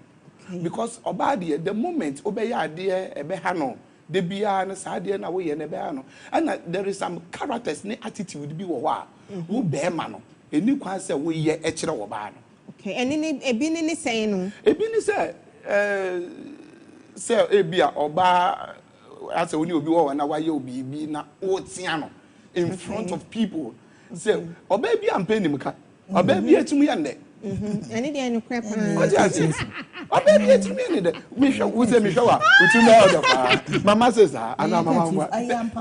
Because oba the moment obeya ade ebeha no. De bia na sa ade na wo ye na ebeha no. And there is some characters ne attitude bi wo wa. Wo be ma no. Eni kwan say wo ye e kire wo ba no. Okay, and then ebi ni say no. Ebi ni say ebia oba asa oni obi wo na wa ye obi bi na o tia no in front of people. Say oba bi ampe nim ka. Oba bi etum ye nde. And then no crap. Oba bi etum ye nde. Me hwa wo say me hwa wa. Utum na oda. Mama says mama.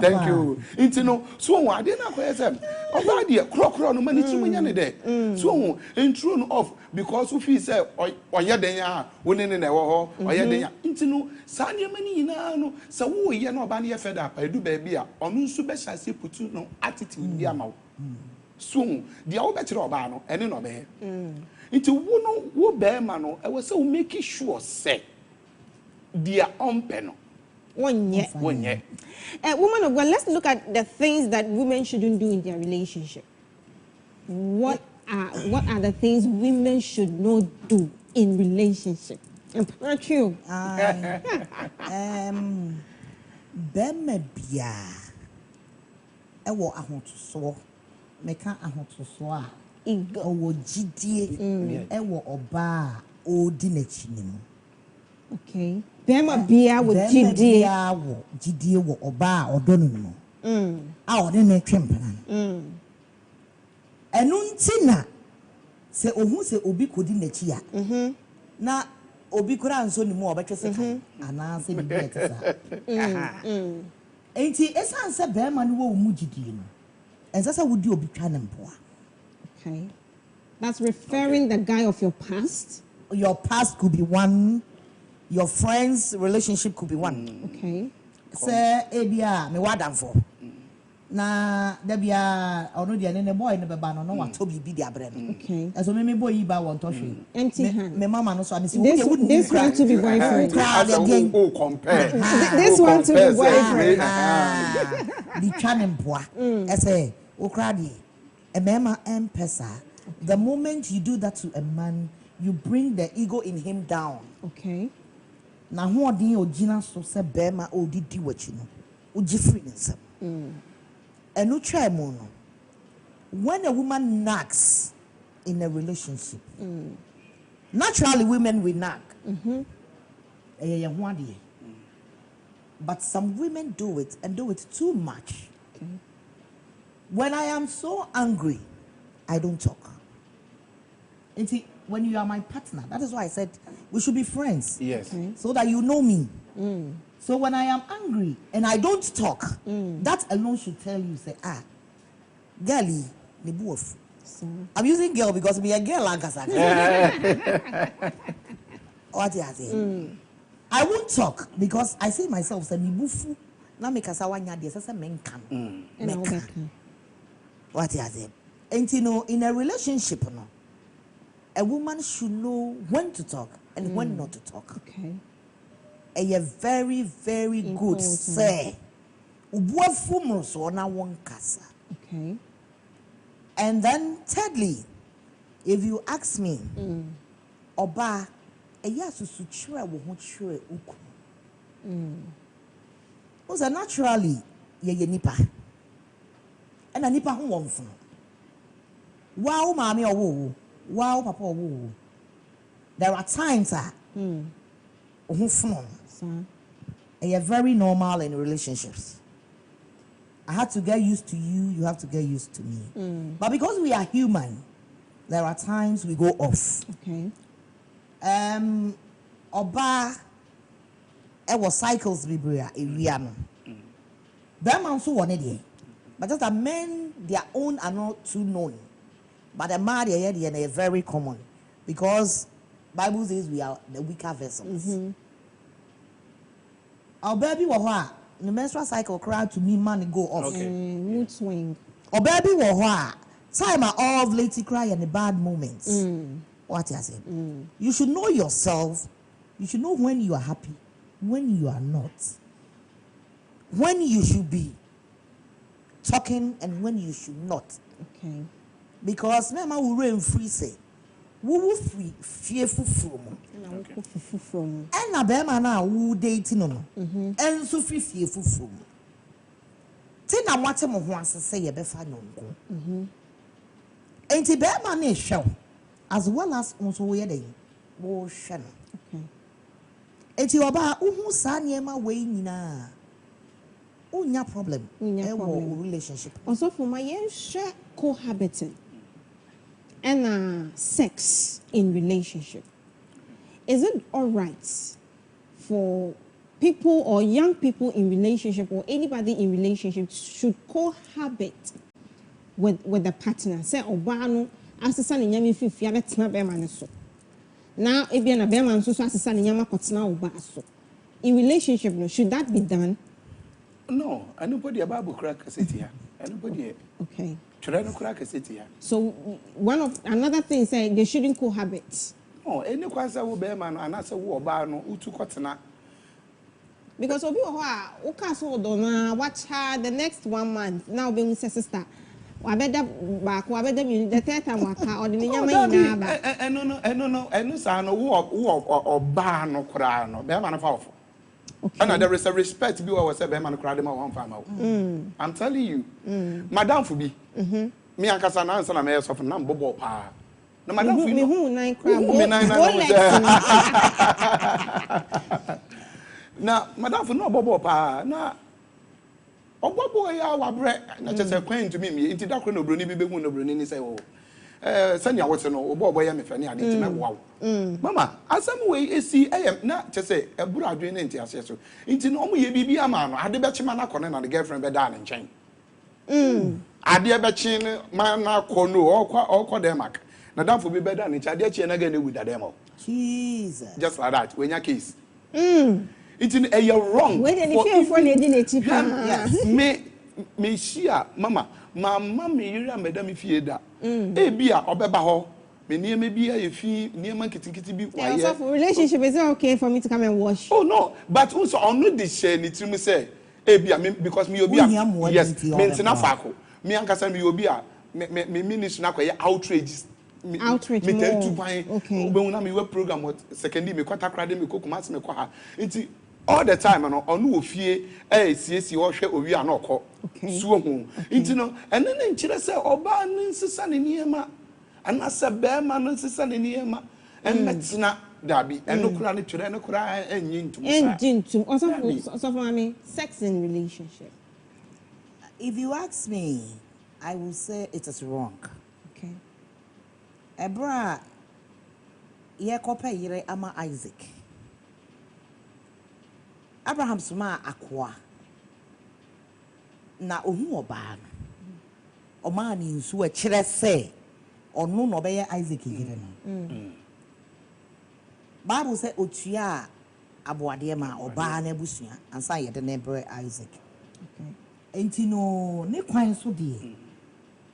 Thank you. Intino so won ade na koye say oba de krokro no mani tum ye nde. So won intro no off because we feel say oye den ya woni ne wo ho oye den ya. Intino sa ne mani nyina no sa wo ye na oba ne ye fed up edu ba bia onu nso be hyase putu no attitude bi ama wo. So the oba kire oba no ene no be. Into wo be ma no e was say we make sure say their own pen. One yet. Woman of God, let's look at the things that women shouldn't do in their relationship. What are the things women should not do in relationship? And you. Bema bia. Ewo ahotoso. Meka ahotoso a. Owo jidie. Ewo oba odi n'echi ni mu. Okay. Bema bia wo jidie. Bema wo jidie wo oba odo no mu. A ode na twempena. Enu ntina se ohun se obi kodi n'echi a. Na obi kura nso ni mu obetwe se kan ana se bi betesa. Enti esan se bema no wo mu jidie no. Ensa se wodi obi twa ne mpoa. Okay. That's referring the guy of your past. Your past could be one. Your friend's relationship could be one. Okay. Say, ebia me wadam for. Na debia ono dia ne boy ne beba no what to be dia brem. Okay. So me boy ba won to hwe. Empty hand. Me mama no so I say this one to be boyfriend. Compare. This one to be boyfriend. Di twanem boa. I say, o kradi. A mema empesa. The moment you do that to a man, you bring the ego in him down. Okay. Na ho odin ogina so se bema odidi wachi no. Ogi free nsem. Enu twa mo no. When a woman nags in a relationship, naturally women will nag. But some women do it and do it too much. Okay. When I am so angry I don't talk. And see, when you are my partner, that is why I said we should be friends. Yes. Okay. So that you know me. So when I am angry and I don't talk, that alone should tell you, say, girlie, the boof. I'm using girl because me a girl like us. What do you say? I won't talk because I see myself say me bufu. Na me kasa wanya de say men can. What do you say? And you know, in a relationship, no, a woman should know when to talk and when not to talk. Okay. A very, very good say. Ubuafu mo so na won kasa. Okay. And then thirdly, if you ask me, oba, eya susu chire wo ho chire uku. Oza naturally ye nipa. And a nipa ho won fun. Wow, mami owo. Wow, papa owo. There are times who fun. You're very normal in relationships. I had to get used to you, you have to get used to me. But because we are human, there are times we go off. Okay. Oba, it was cycles bibria area. Them also wanted it. But just that men, their own are not too known. But the man they are very common. Because Bible says we are the weaker vessels. Our baby was the menstrual cycle cried to me man go off. Okay. Mood swing. Or baby was time are all late cry and the bad moments. What you say? You should know yourself. You should know when you are happy, when you are not, when you should be talking and when you should not. Okay. Because remember we rain free say we will free fearful from. From. And na bema na wo dating no. And so free fearful from. Tina wate mo ho asese ye befa nyonko. Enti bema na ehwe as well as also we dey wo hwe no. Okay. Enti oba uhu sa niema we nyina. Unya problem. Unya problem. Relationship. Also for my share cohabiting and sex in relationship. Is it all right for people or young people in relationship or anybody in relationship should cohabit with the partner? Say obano asesa ne nyame fifia betena be ma ne so. Now e bia na be ma so asesa ne nyama kotena oba so. In relationship no, should that be done? No, anybody a Bible crack city here. Anybody. Okay. Try no crack city here. So another thing say they shouldn't cohabit. Oh, any kwasa wo be man and asa wo oba no utu kotena. Because obi ho a wo ka so do na watch her the next 1 month. Now be we sister. Wa beda back, wa beda me the third time waka or the nyama nyina ba. No sa no wo oba no kra no be man fa ofo. Okay. And there is a respect be we say be man kra dem one farm. I'm telling you. Madam for be. Me ankasa na answer na me so for na bobo pa. No, madam, me who nine crab. Now, madam, for no bobo pa. Now, bobo ya wabre. Na just a coin to me. Into that no bruni be no bruni say oh. Send ya what no bobo ya me fani ade ti me wow. Mama, asam we see am na just say e buru adwen nti ase so. Into no mo ye bibi ama no ade be chima na kone na the girlfriend be da ne nchen. Ade be chi man na kono okwa Denmark. Na dan for be better than each other. Na get with the demo. Jesus. Just like that. When your case. It's in a wrong. Wait, and if you're funny, yes. Me share, mama. Mama me yira madam if you da. E bia obeba ho. Me near me bia if you near man kitty bi why. So for relationship is it okay for me to come and wash? Oh no, but also on no this share ni to me say. E bia me because me obi yes, me ntina fako. Me ankasa me obi a me ministry na kwye outrages. Outreach me tell more. to buy Okay. Ubena me work program what secondary me kwata krade me kokumas me kwa ha nti all the time no onu ofie siesi wo hwe owi ana okọ suo hu nti no ene ne nkire se oba ne nsesa ne niema ana se be ma no nsesa ne niema emetena dabi eno kura ne twere eno kura enjintum also for me sex in relationship. If you ask me, I will say it is wrong. Okay. Ebra ye kopa yire ama Isaac. Abraham suma akwa. Na ohu oba no. Oma ni nsu a kire se onu no be Isaac yire no. Bible say otua aboade ma oba na abusua ansa ye de ne bre Isaac. Okay. Enti no ne kwan so de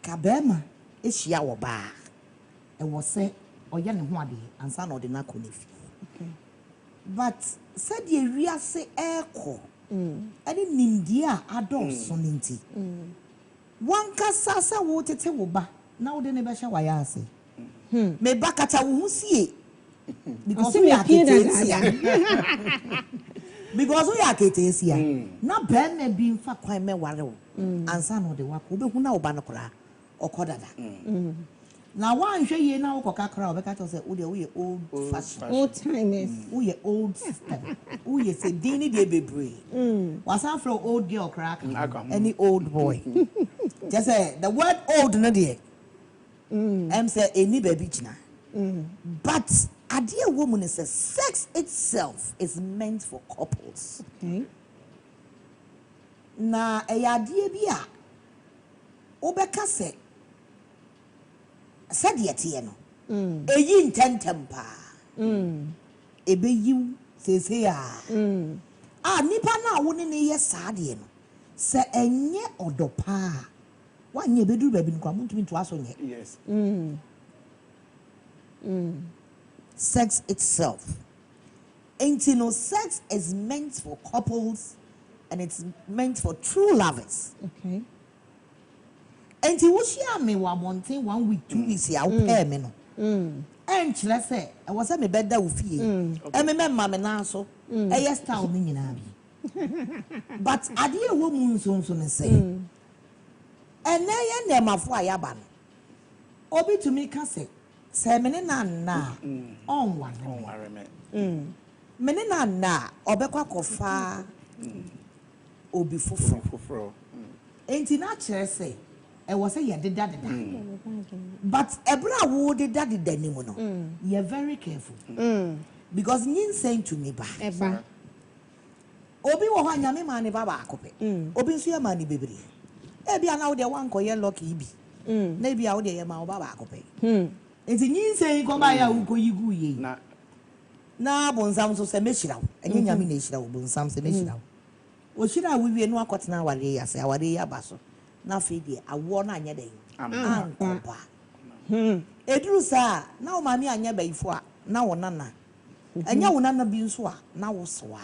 ka bema ehia wo ba. E wo se oye ne ho ade ansa na ode na konefi. Okay. But said ye wiase eko. Ade nimdi a adolso nti. Wan kasa sa wo tete wo ba na wo de ne be hya wa ya ase. Me ba kata wo husie. Because we are because we are ketesia. Na ben me bi mfa kwan me ware wo. Ansa no de wako be hu na wo ba no kora okodada. Na wan hwe ye na wo koka kora obeka to say wo de wo ye old fashioned. Old timers. Wo ye old system. Wo ye say dini de bebre. Wasan from old girl crack. Any old boy. Just say the word old no de. Say any baby china. But idea woman is sex itself is meant for couples. Okay. Na idea bia obeka se said yet no. Eyi intentem pa. Ebe yiw sese a. Nipa na wo ne ye saade no. Se enye odopa. Wanye beduru baby nkwa muntumi to aso nye. Yes. Sex itself. Ain't you know, sex is meant for couples and it's meant for true lovers. Okay. Ain't you share me 1 week, 2 weeks ya pair me no. And let's say I was a me bed that with you. I remember me now so yes style me na bi. But idea woman so say. And na ya na mafo ayaba no. Obi to me can say mene na on one. Mene na obekwa kofa obi foforo. Enti na kire say e wo say ye deda. But ebra wo deda ni mu no. You're very careful. Because nyin saying to me ba. Eba. Obi wo ho anyame ma ne baba akope. Obi nso ye ma ne bebre. E bia na wo de wan koye lucky bi. Na bia wo de ye ma wo baba akope. Enti nyin saying ko ba ya wo ko yigu ye. Na bonsam so se mehira wo. Enye nyame na ehira wo bonsam se mehira wo. O hira wo wie no akotena aware ya se aware ya ba so. Na fe die awo na anya den. Ankopa. Eduru sa na o mami anya bayifo a na wo nana. Anya wo nana bi nso a na wo soa.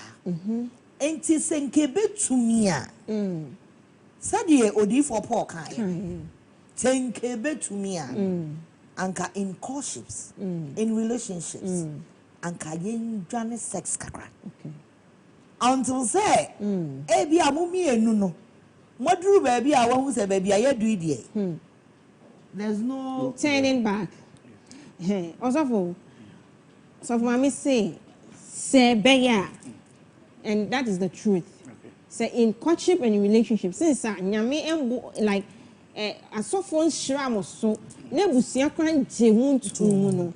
Enti senke betumi a. Sadie odifo Paul kan. Senke betumi a. Anka in courtships, in relationships, anka yen dwane sex kakra. Okay. Until say, ebi amumi enu no. Moduru baby a wahu say baby a yedu idie. There's no turning back. Also so for mommy say beya, and that is the truth. Okay. Say in courtship and in relationship, since nyame embo like asofo nshira so na busia kwan je huntu no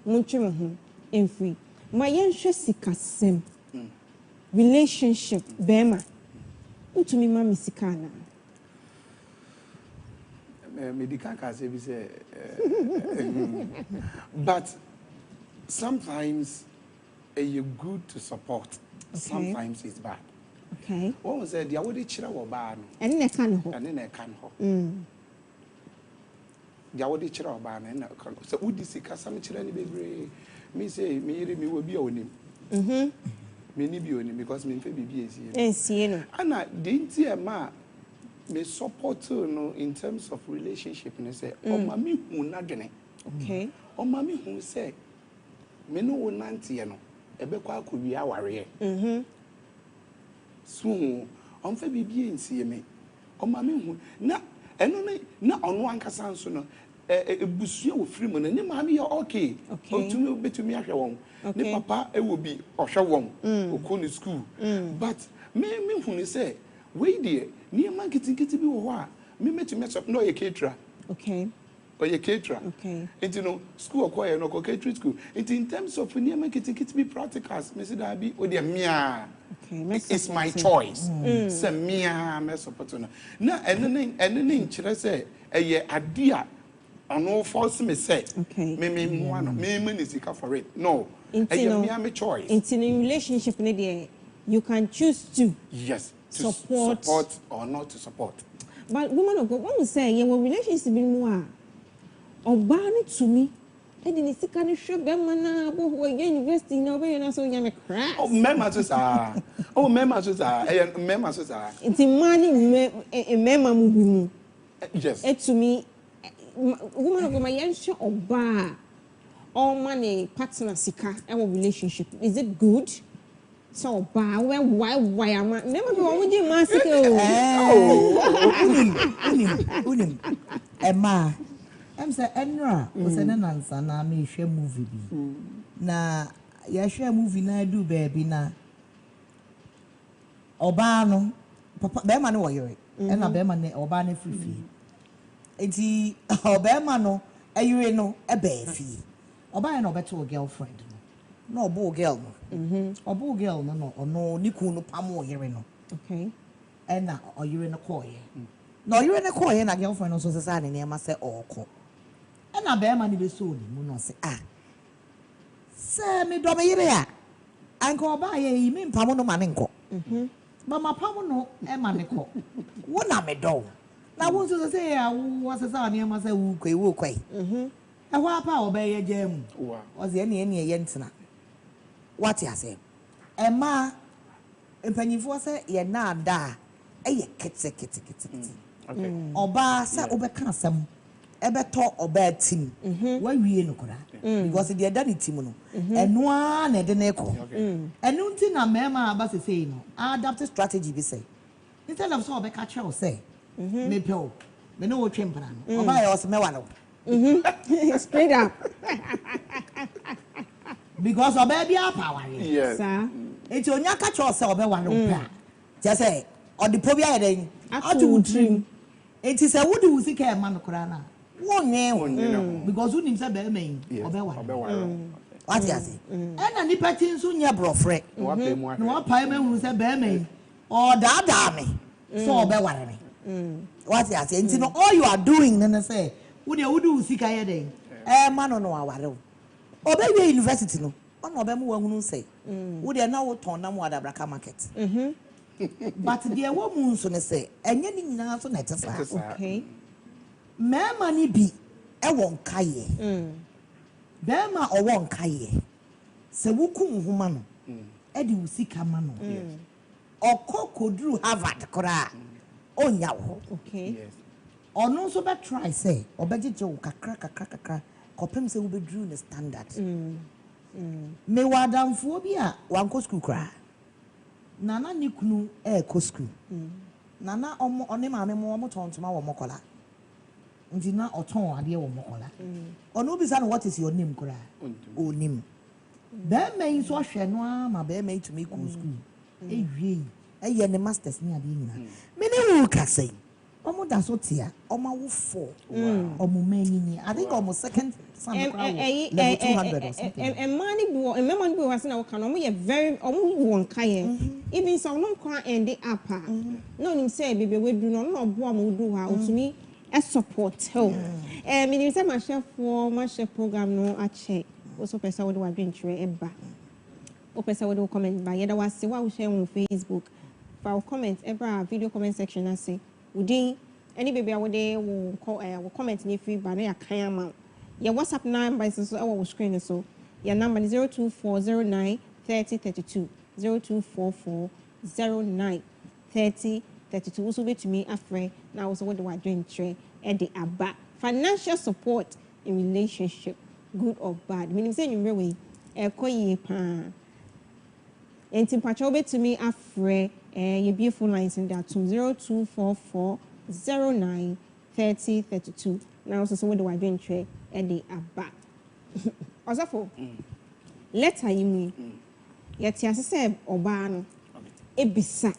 muntwe ho emfri ma yenhwe sikasem relationship bema utumi ma misikana medical case be say but sometimes you're good to support. Okay. Sometimes it's bad. okay One was said, "The away chira wo ba no." and ne kan ho And then I can ho. The away chira wo ba no na kan. So udi sika sam chira ni bebre. Me say me yire me wo bi onim. Me ni bi onim because me mfe bibi esi. ensie no Ana the ntia ma me support no in terms of relationship ne say o ma me hu na dwene. okay O ma me hu say me no wo nante no ebekwa akowi aware. So on fe bibie nsie me o ma me hu na eno na ono ankasa nso no ebusua wo firi mu na ne ma me ya okay otumi betumi ahwe won ne papa e wo bi ohwe won okoni school but me hu ni say we dey ne ma nkitikiti bi wo ho a me metumi no ye ketra okay or your caterer. Okay. And you know, school or choir, no catering school. And in terms of near marketing, it be practicals, Mr. Darby, or dear Mia. Okay, It's my choice. Say Mia, me support no. Now, and then, should I say, a year idea. I know false me say. Okay. Me one, me minister for it. No. Me choice. In a relationship, you can choose to. Yes. To support or not to support. But woman of God, when we say your relationship be more, or ban it to me. I didn't see kind of shop them man who are university now where you so you me crash. Oh, members are. Oh, members are. Members are. It's money a member movie. Yes. It to me, woman of God, my young show or bar, all money partner sika our relationship. Is it good? So bar why am I never be one with you massacre. Unim. Emma. I'm say Enra was an answer na me share movie bi. Na ya share movie na do baby na. Oba no papa be ma no wo yere. E na be ma ne oba na frifi. Enti oba ma no ayire no e be fi. Oba ya no beto girlfriend no. No obo girl no. Obo girl no ono ni ku no pam wo yere no. Okay. E na oyire no ko ye. No oyire no ko ye na girlfriend no so say na ma say oko. Na be ma ni be so ni mu no se se me do me yire a anko ba ye mi mpam no ma ne nko mama pam no e ma ne ko wo na me do na wo so se ya wo se sa ne ma se wo kwai e ho apa wo be ye jam o ze ne ye ntina what ya say e ma empanyifo se ye na da e ye kete okay oba se obeka asem ebeto oba team wa wie no kora because the done team no eno a na de na eko eno nti na mema aba se sei no adapt strategy be say instead of so oba ka che o say me pe me no wo twempra no oba ya o se me wa no straight up because oba bia power yes sir enti onya ka che o say oba wa no pra just say odipo bia ye den atu dream enti say wo di usika e ma no kora na one because who nimsa be men obewa what you say na nipa tin so nya brofre no wa pai me hu say be men or da me so obewa me what you say enti no all you are doing na say wo de wo do sika ye den ma no aware obewe university no ona obemu wa hunu say wo de na wo ton na mo adabraka market but there wo mu nso ne say enye ni nyina so na tesa okay mema ni bi e won kaye bema o won kaye se wukum homa no e di usika ma no okokodru Harvard kora onya wo okay yes ono so be try say obejeje wo kakra kopem se wo bedru ne standard me wadamfo bi a wanko school kra nana nikunu e ko school nana omo one maame mo omo tontoma wo mokola ndina oton ade wo mokola ono bi say what is your name kra onim be me so hwe no ama be me to me ko school ewie eye ne masters ni ade nyina me ne wo ka say omo da so tia omo wo fo omo manini I think omo second son level 200 or something money bi member bi was na wo kan omo ye very omo won kaye even so no kwa end up no nim say bebe we do no no bo am do ha otumi e support help me nim say my chef program no a check also person we do adwenture e ba o person we do comment ba ye da was say wa we share on Facebook for our comment ever video comment section na say udin any baby awode wo comment ni free ba na ya kan ama your WhatsApp number is so our screen so your number is 02409 3032 024409 3032 also be to me afre now also what do I doing trade and the aba financial support in relationship good or bad meaning say you way koyi pa enti pacho be to me afre your beautiful lines in there 024409 3032 now also what do I doing trade and the aba osafo letter you yet ya say oba no ebisa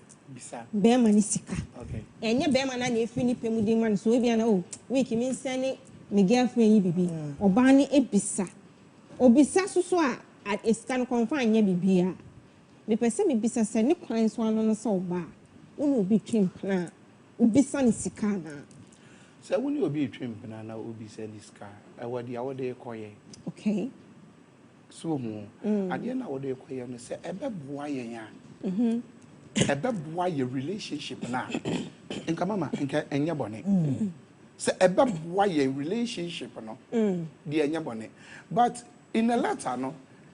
bema ni sika okay enye bema na na efi ni pemudi man so e bia na o week mi nsane me girlfriend yi bibi oba ni ebisa obisa so a esika no confine nya bibia me pese me bisa se ne kwan so ano no so oba woni obi twempna obisa ni sika na se woni obi twempna na obisa ni sika awade awade koye okay so hu ade na awade koye no se ebeboa yen ya ebeboa ye relationship na nka mama nka enye bone se ebeboa ye relationship no de enye bone but in a letter no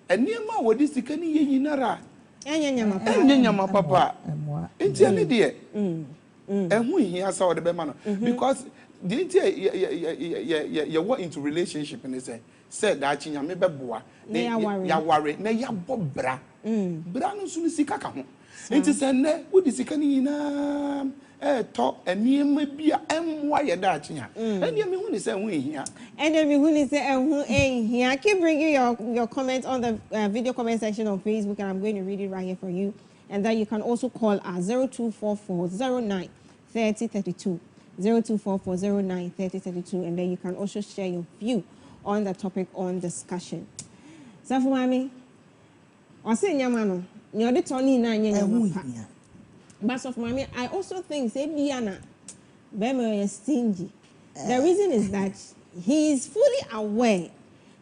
eniema wodi sika ni ye nyinara enya nyama papa enti ene de ehu hia sa wode be ma no because the enti ye were into relationship and say said that nyame beboa ya ware na ya bobra bra no so ni sika ka ho enti se ne wodi sika ni nyina to eniema bia emwa ye da achia eniema hu ni se hu hia eniema hu ni se hu hia. Keep bringing your comments on the video comment section on Facebook, and I'm going to read it right here for you. And then you can also call us 024409 3032 024409 3032, and then you can also share your view on the topic on discussion. Safu mami ose nyama no nyode toni na nyama. But of mommy, I also think say Biana Bema is stingy. The reason is that he is fully aware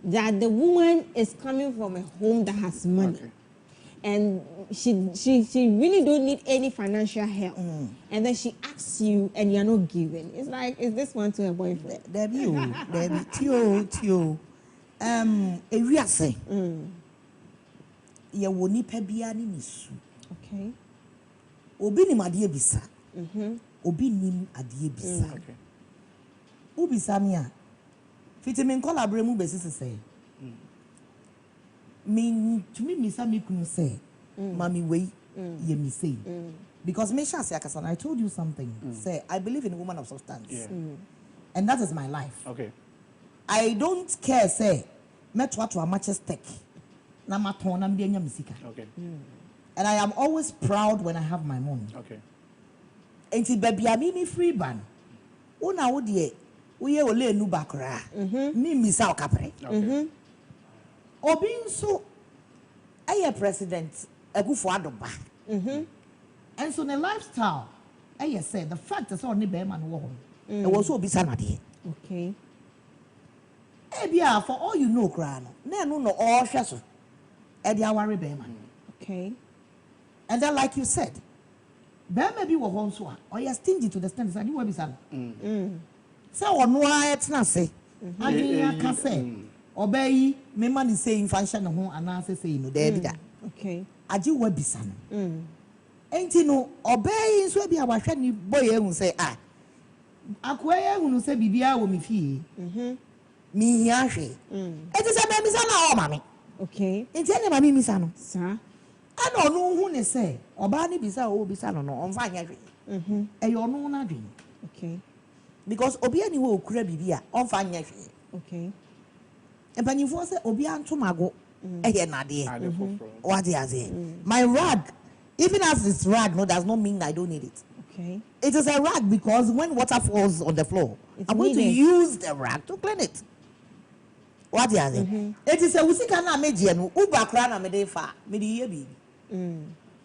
that the woman is coming from a home that has money. Okay. And she really don't need any financial help. And then she asks you and you're not giving. It's like, is this one to her boyfriend? Debbie, Tio. Eriase. Ya woni pebiani nisu. Okay. Obi ni madie bisa. Obi ni adie bisa. Okay. Obi samia. Fiti men collaborate mu besi say. To me misa mi kunu say. Mami we ye mi say. Because me sha say akasa, I told you something. Say I believe in a woman of substance. Yeah. And that is my life. Okay. I don't care say metwa to a match stake. Na maton na mde nya misika. Okay. And I am always proud when I have my money. Okay. Enti baby me free ban. Una wo de wo ye ole nu bakra. Me misa o kapre. Okay. Obi nso aye president Akufo Adoba. And so the lifestyle aye say the fact is on the be man wo. E was so obi sanade. Okay. Ebia for all you know kra no. Na no all hwe so. E dia ware be man. Okay. And then, like you said, Bama be wo so or you stingy to the stand say you be san. Say ono a etna say. Adwenya ka say. Obey me man is saying function ho anase say no there be that. Okay. Agi wa bisa no. Enti no obey so bia wa hwe ni boy ehun say ah. Akwa ehun say bibia wo me fie. Mi hia hwe. Enti say me bisa na o mami. Okay. Enti ene mami misa no. Sir. Ano no hu ne say oba ni bisa o bisa no no onfa anya hwe. Eyo no na dwen. Okay. Because obi ani wo okura bibia onfa anya hwe. Okay. Empanyifo say obi antomago eye nade. What they say? My rag, even as it's rag, no, does not mean I don't need it. Okay. It is a rag because when water falls on the floor, I'm going to use the rag to clean it. What they say? It is a usika na meje no uba kra na me dey fa me dey ye bi.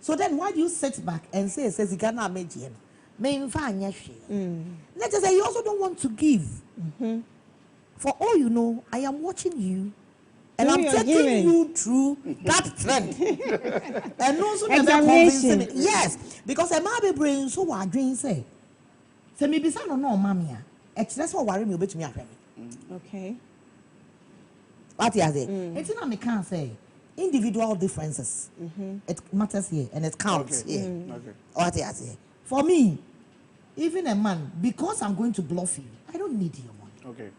So then why do you sit back and say usika na meje no me mfa anya hwe? Let us say you also don't want to give. For all you know, I am watching you. And I'm taking you through that trend. And also examination. Yes, because a man be brain so what dream say. Say me be no mammy. That's what worry me about me. Okay. What you say? It's not me can't say. Individual differences. It matters here and it counts here. Okay. What you say? For me, even a man, because I'm going to bluff you, I don't need your money. Okay.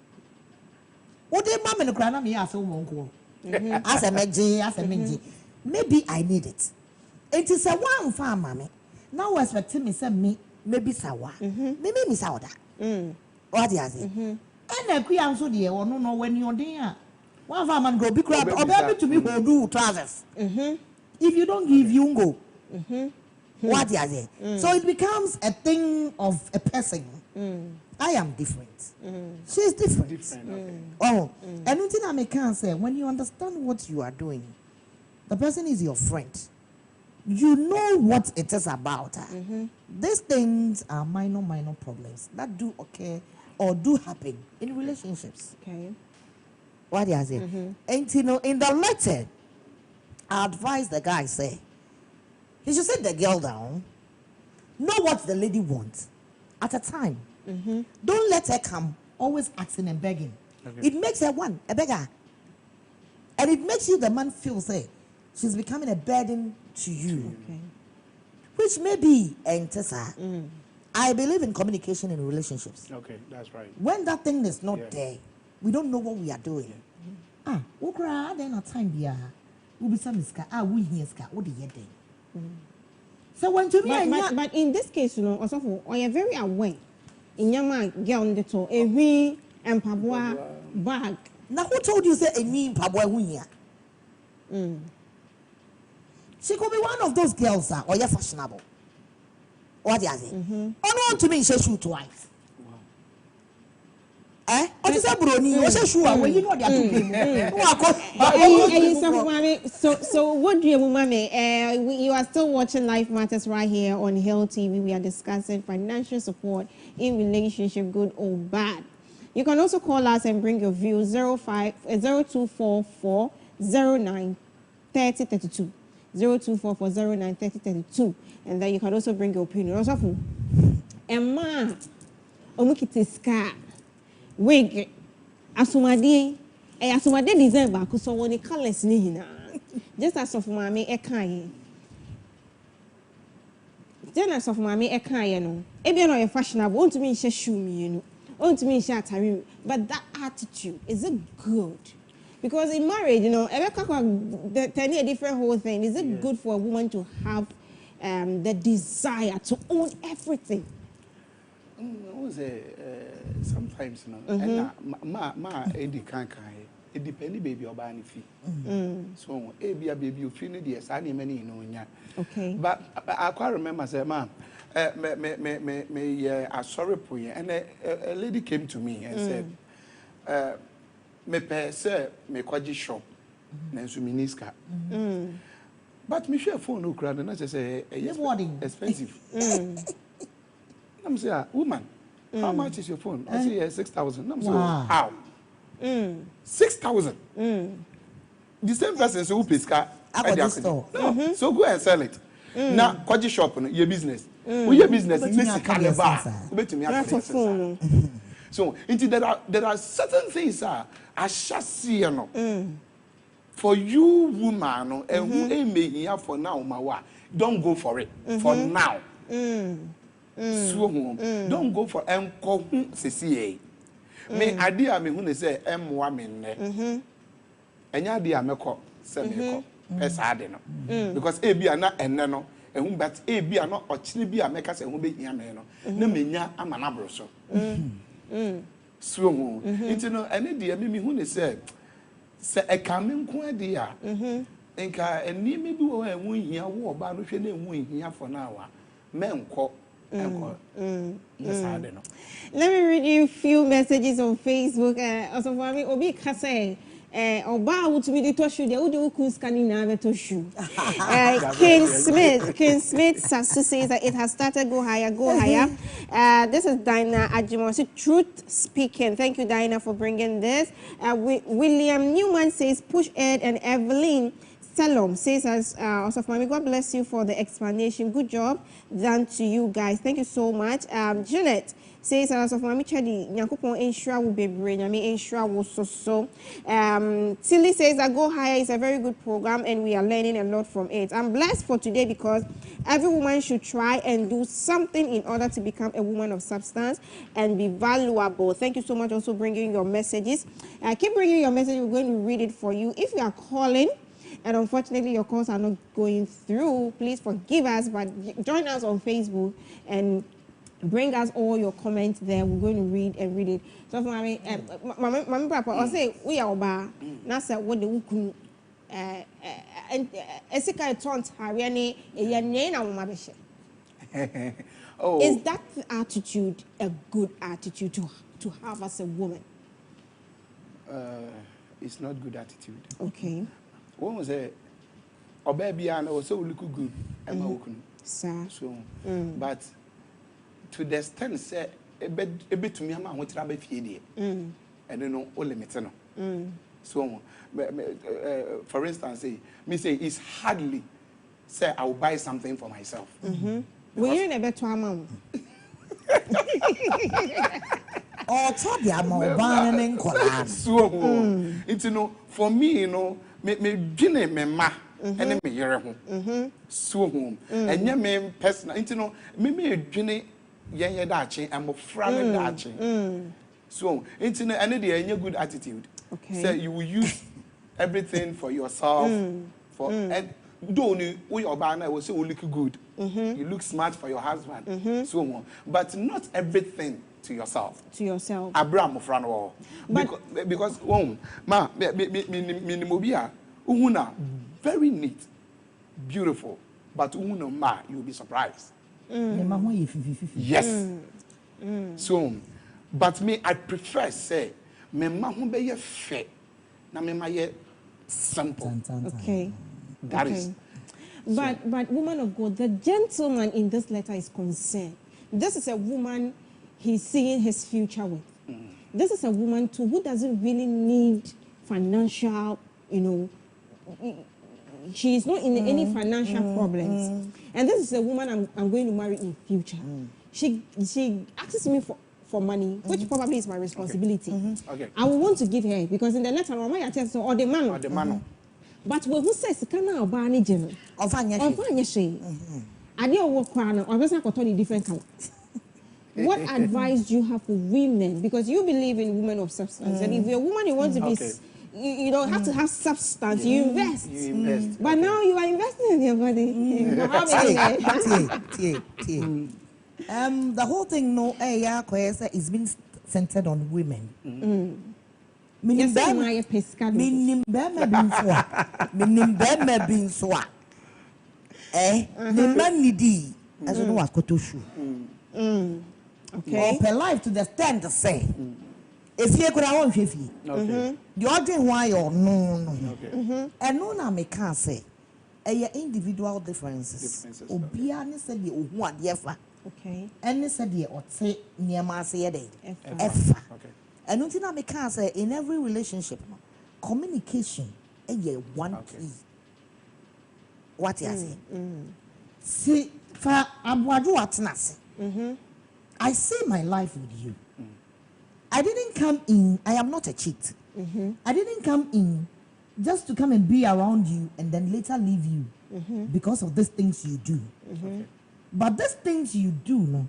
What the mom and the grandma me as a wonko. As a meji. Maybe I need it. It is a one farm, mammy. Now expecting me say me maybe sawa. Maybe me sawa. What do you say? And a queer so dear or no when you're there. One farm go big crab or baby to me will do trousers. If you don't give, you go. What do you say? So it becomes a thing of a person. I am different. She's different. Okay. Oh, and one thing I can say, when you understand what you are doing, the person is your friend. You know what it is about. These things are minor problems that do occur or do happen in relationships. Okay. What do you say? And you know, in the letter, I advise the guy say, he should sit the girl down, know what the lady wants at a time. Don't let her come always asking and begging. Okay. It makes her a beggar. And it makes you, the man, feel say she's becoming a burden to you. Okay. Which may be I believe in communication in relationships. Okay, that's right. When that thing is not Yeah. there, we don't know what we are doing. Ukra, then a time be we be some ska, we hear ska, what the yet. So when to me, But in this case, you know, also, I am very aware. In your man, girl, on the toe, a ring and pabwa bag. now who told you say a name pabwa winya? She could be one of those girls, or you're fashionable. What do you say? Oh no, to me, she shoot twice. What is that, Brony? What's a shoe? When you know they are So what do you, mommy? You are still watching Life Matters right here on Hill TV. We are discussing financial support in relationship, good or bad. You can also call us and bring your view 0244 09 3032. 0244 09 3032. And then you can also bring your opinion. Also, Emma, Omukitiska. Wig, asumade design back so when the colors ni hina. Just as of mommy ekan. Just as of mommy ekan no. Ebi no fashionable. Want to me share shoe me you know. Want to me share attire. But that attitude is it good? Because in marriage, you know, a different whole thing. Is it good for a woman to have the desire to own everything? Sometimes, you know, ma edi kan it depends baby or bani fee. So, baby, you feel it, yes, I need many, you know, Okay. But I quite remember, say, ma, I sorry for you, and a lady came to me and said, me pay, sir, me kwaji shop, Nansu Miniska. But me share phone no crowd, and I say, expensive. I'm saying, woman, how much is your phone? I say, 6,000. I'm saying, how? 6,000. The same person say, who pays car? No, so go and sell it. Now, kwaji shop, your business. Your business, so, there are certain things I shall see, you know. For you, woman, and who ain't me here for now, my don't go for it. For now. Don't go for CCA. Me idea me who say M1 men. And ya idea me call semi pesa no. Because A B are not and no and but A B are not or chili be a make us and who be here no. No me nya amanabro so. So into no any dear me who say a coming kwa dear. Enka and near me do a win here war ba no hwe na win here for now. Men call. Yes, I don't know. Let me read you a few messages on Facebook. Also, for me, Obi Kase, Oba, would be the Toshu, the Udu Kunskanina Toshu. King Smith Sasu says that it has started. Go higher, go higher. This is Dinah Ajimosi, truth speaking. Thank you, Dinah, for bringing this. William Newman says, push Ed and Evelyn. Salom says, as also for me, God bless you for the explanation. Good job done to you guys. Thank you so much. Janet says, as of Mami Chadi, Nyankupon Insura will be brain. I mean, Insura will so. Tilly says that Go Higher is a very good program and we are learning a lot from it. I'm blessed for today because every woman should try and do something in order to become a woman of substance and be valuable. Thank you so much also bringing your messages. Keep bringing your message. We're going to read it for you. If you are calling, and unfortunately your calls are not going through, please forgive us, but join us on Facebook and bring us all your comments there. We're going to read it. So for me, Mama Papa, I'll say we are about Nasa what the Wuku and Esika taunt Hariani, a Yana Mabeshe. Oh, Is that attitude a good attitude to have as a woman? It's not good attitude. Okay. One was a baby and also look good. Sir. So, but to the extent say a bit to me, I'm going to have a feed and then no limit. So, for instance, say it's hardly say I'll buy something for myself. Will you never to a mom? Oh, tell the amount and color. So, it's for me, me gene me ma and me yere home. So home. And ya me personal, it's me gene ya dachi and friend dachi. So, it's any day good attitude. Okay. So you will use everything for yourself. For and don't we your banner will say you look good. You look smart for your husband. So on. But not everything to yourself. To yourself. Abraham Franwo. Because ma minimobia uhuna very neat, beautiful. But uhuna ma you'll be surprised. Yes. So but me I prefer say me ma hu be ye fair na me ma ye simple. Okay. That is. But woman of God, the gentleman in this letter is concerned. This is a woman he's seeing his future with. This is a woman too who doesn't really need financial, she is not in any financial problems. And this is a woman I'm going to marry in future. She asks me for money, which probably is my responsibility. Okay. I will want to give her because in the letter, or the man. Or the man. But when who says can I buy any general? Of any shame. I didn't work on or was not a different color. What advice do you have for women? Because you believe in women of substance. And if you're a woman, you want to be, you don't have to have substance. You invest. You invest. But now you are investing in your body. The whole thing, is being centered on women. Minim bema bin soa. The man needy as you know what kotoshu. Okay. Per life to the stand to say. If you could have one, the other why or no. And no, now me can't say. Individual differences. Obiani said you want yefa. Okay. And they said you or say near my say day. Okay. And until I can say in every relationship, communication is one key. What you say? See, for Abuadu Atnasi, I see my life with you. I didn't come in, I am not a cheat. I didn't come in just to come and be around you and then later leave you because of these things you do. But these things you do, no,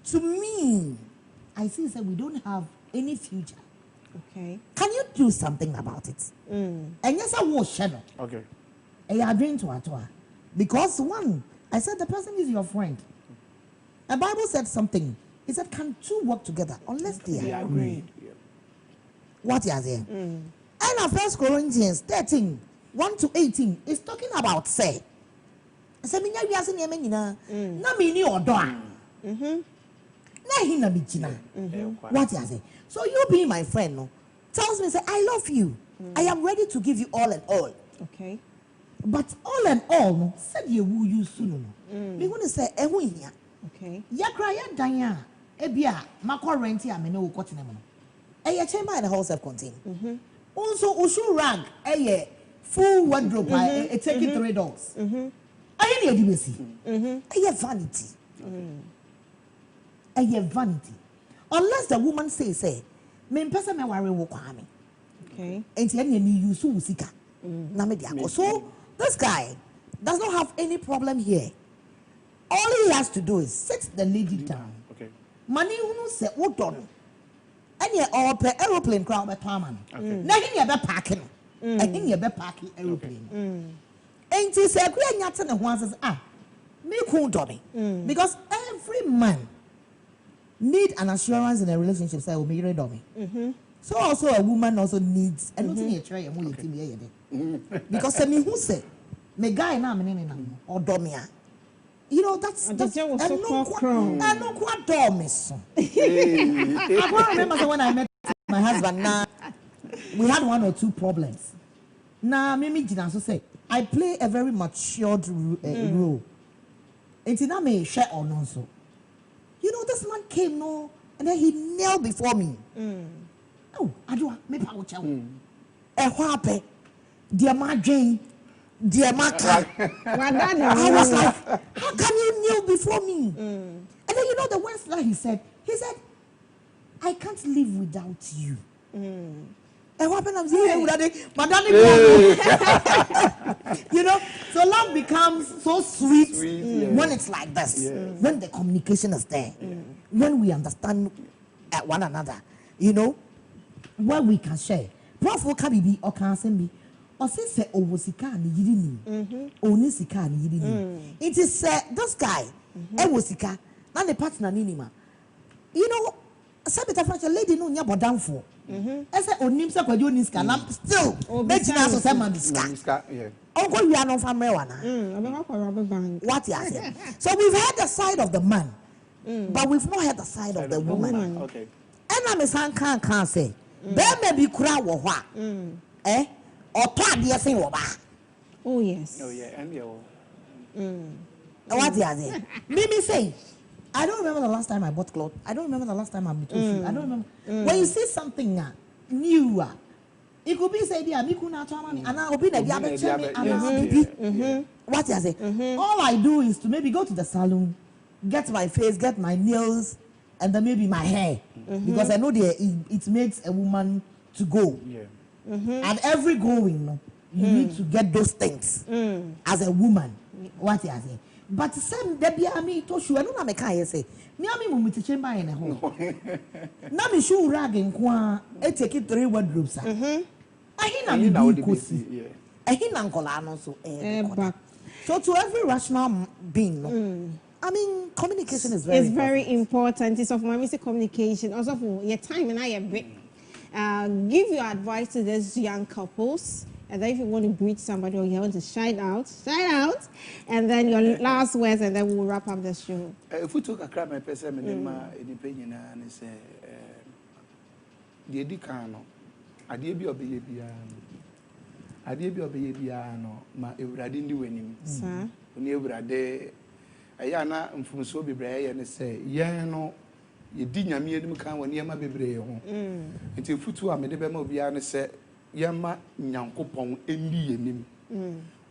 to me, I see that we don't have any future. Okay. Can you do something about it? And yes, I will shadow. Okay. And you are doing to Atoa. Because one, I said the person is your friend. The Bible said something. It said, can two work together unless they are agreed? What is there? And in 1 Corinthians 13, 1 to 18, is talking about say. I said, na mini or doa. What you say? So you being my friend, no, tells me say I love you. I am ready to give you all and all. Okay. But all and all, no, said you will use soon. Me want to say here. Okay. Ya cry ya danya. Ebia makwa renti a me no ko tene mo. Your chamber and the house self-contained. Also ushu rag full wardrobe taking $3. I need a DBC. I have vanity. I have vanity. Unless the woman say, me person me worry wo kwa me. Okay. Enti any you so usika. Na me dia. So this guy does not have any problem here. All he has to do is sit the lady down. Okay. Money who say what done. Any or per aeroplane crowd by man. Na him ya be parking. I think you be parking aeroplane. Ain't he say we nyata ne ho says me cool dummy. Because every man need an assurance in a relationship say will be ready dummy. So also a woman also needs and nothing you try and you team here. Because me who say me guy na me na or dummy. You know, that's And the jail was so no crown. I can't remember when I met my husband. Now we had 1 or 2 problems. Now Mimi Jinaso say I play a very matured role. And now me share or no so. You know, this man came no, and then he knelt before me. Oh, I do me power chow. What dear my Jane, dear my car. I was like, how can you kneel before me? And then you know the worst line he said, I can't live without you. And what happened? I'm saying, you know, so love becomes so sweet when it's like this, when the communication is there, when we understand one another, you know, what we can share. Prof can be or can send me. Or say Ovosika and Yidini. Onisika and Yidini. It is this guy, Evosika, not the partner Ninima. You know, Sabita French lady no near down for. I said, Onimsa Quadioniska, and I'm still making us a Samiska. Uncle, we are not from Mewana. What you say? So we've heard the side of the man, but we've not heard the side of the woman. Okay. And I'm a son can't say, there may be crowd or what? Eh? Or part the thing over. Oh, yes. Oh, yeah, and What you say? Mimi say, I don't remember the last time I bought clothes. I don't remember the last time I bought shoes. I don't remember. When you see something new, it could be say, "Dear, me kuna chama and I'll be the diabetes." What you say? All I do is to maybe go to the salon, get my face, get my nails, and then maybe my hair, because I know it makes a woman to go. Yeah. And every going, you need to get those things as a woman. What you say? But some Debbie Ami to show, I don't know. I say, me ami mum to chamber in a home. Now me shoe rag in kwa, I take it 3 wardrobes. I hear now be kosi. I hear Nancolano so. So to every rational being, I mean, communication is very important. It's of my missing communication. Also for your time and I a bit. Give your advice to these young couples. And then if you want to greet somebody or you want to shout out, and then your last words, and then we'll wrap up the show. If we took a crab, my person, and say, the Edicano, I did be no, my Evradin doing Sir? When you were there, Ayana and from so be brave and say, yeah, no, you didn't mean them come when you might be brave. Until Futu, I made a bemo biana say, Yama Yankopong, Endi him.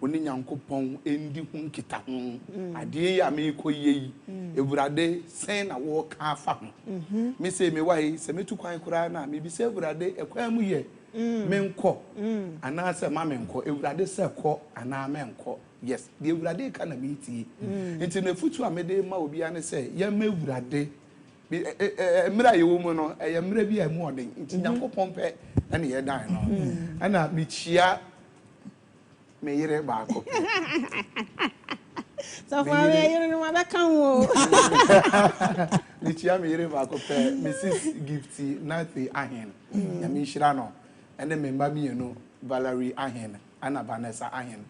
When Yankopong, Endi Hunkita, I dear, I may call ye, Evrade, send a walk half. Miss me why, Semetu Quancrana, maybe several day a quamu men co, and answer Mammenco, Evrade Serco, and our men co. Yes, the Evrade can meet ye. Into the Futu, I made a Maubiana say, Yam Evrade. Mira you woman, I am maybe a morning. It's Yanko Pompe and ye dine. And I meet Chia may ye back. So far, you don't know what I come. Lichia may back of Mrs. Gifty, Nathy Ahen, Yamin Shirano, and then remember me, you know, Valerie Ahen, Anna Vanessa Ahen.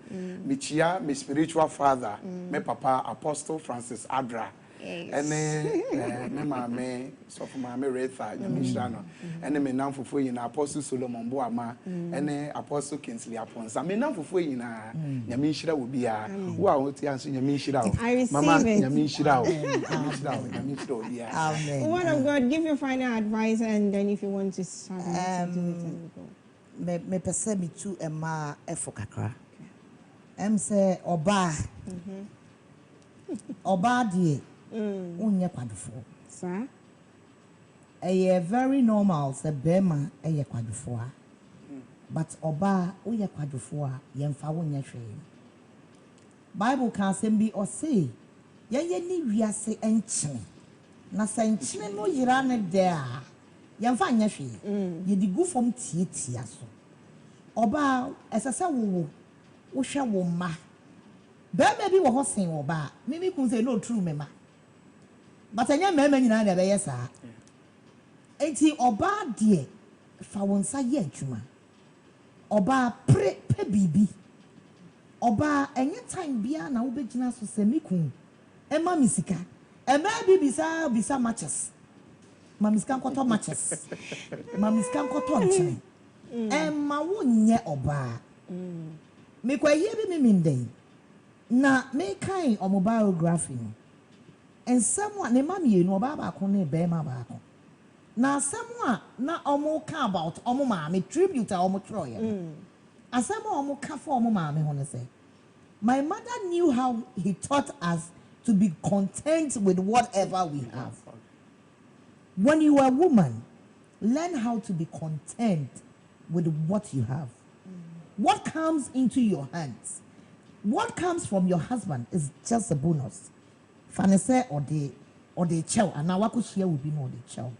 Michia, my spiritual father, my papa, Apostle Francis Adra. And then, my so for my Retha, Yamishano, and then now for in Apostle Solomon Boama, and then Apostle Kinsley upon some now for in Yamishra will be a who are what answer Yamishra. I receive Mama it. Yamishra. Amen. Word of God, give your final advice, and then if you want to start, me pese me tu ema efokakra. Say oba. Oba die. Unye kwadufo. Sir? Eye very normal se bema eye kwadufo a. But oba uye kwadufo a yemfa wonye hwe. Bible can say be or say ye ni wiase enchene. Na se enchene no yira ne de a yemfa nya hwe. Ye di gu fom tietia so. Oba esese wo hwe wo ma. Bema bi wo ho sen oba. Mimi kun say no true mema. But I am many na na be sa. Enti oba de fa wonsa ye adwuma. Oba pe bibi. Oba enye time bia na wo begina so se mikun. Emma misika. Emma bisa matches. Mamiskan koto matches. Mamiskan koto nchini. Emma wonye oba. Me kwa yebi me mindey. Na me kind omo biography. And someone ne mami no oba ba ko ne be ma ba ko. Na someone na omo ka about omo ma me tribute a omo troye. Asamo omo ka for omo ma me hono say. My mother knew how he taught us to be content with whatever we have. When you are a woman, learn how to be content with what you have. What comes into your hands, what comes from your husband is just a bonus. Fanese or the chow, and now what could share will be no the chow.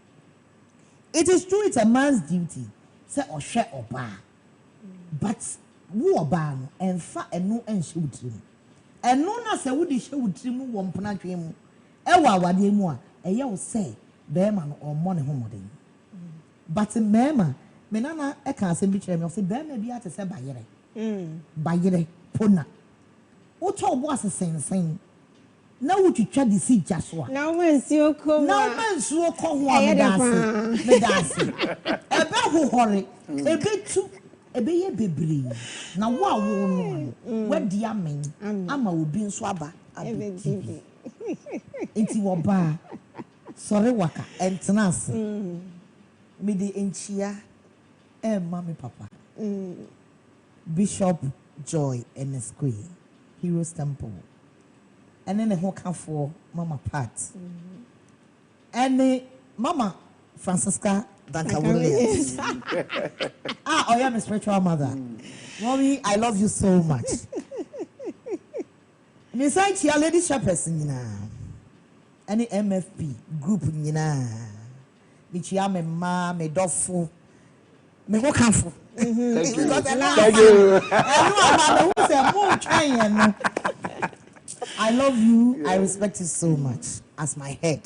It is true, it's a man's duty, say or share or bar. But who are ban and fat and no and shoot him. And no na say would shoot him one pona dream. Ewa wadi mo, a yell say. Bearman or money homoding. But in Mema, Menana, I can't say betray me of the bear may be at a say by yere, pona. What all was the same. Now would you try to see Joshua? Now man's you come. Now man's you call one dancing. A bear who hurry, a bit too, a baby. Now what won't what do you mean? I'm a being swabber. Into your bar. Sorry waka entrance. Me the enchia mommy papa. Bishop Joy and the screen. Heroes Temple. And then the whole come for Mama Pat. And the Mama Francisca Danka Williams. I am a spiritual mother. Mommy, I love you so much. Besides your lady shepherds now. Any MFP group nyina me chia me ma me dofo me go kanfo Thank you. I love you. I respect you so much as my head.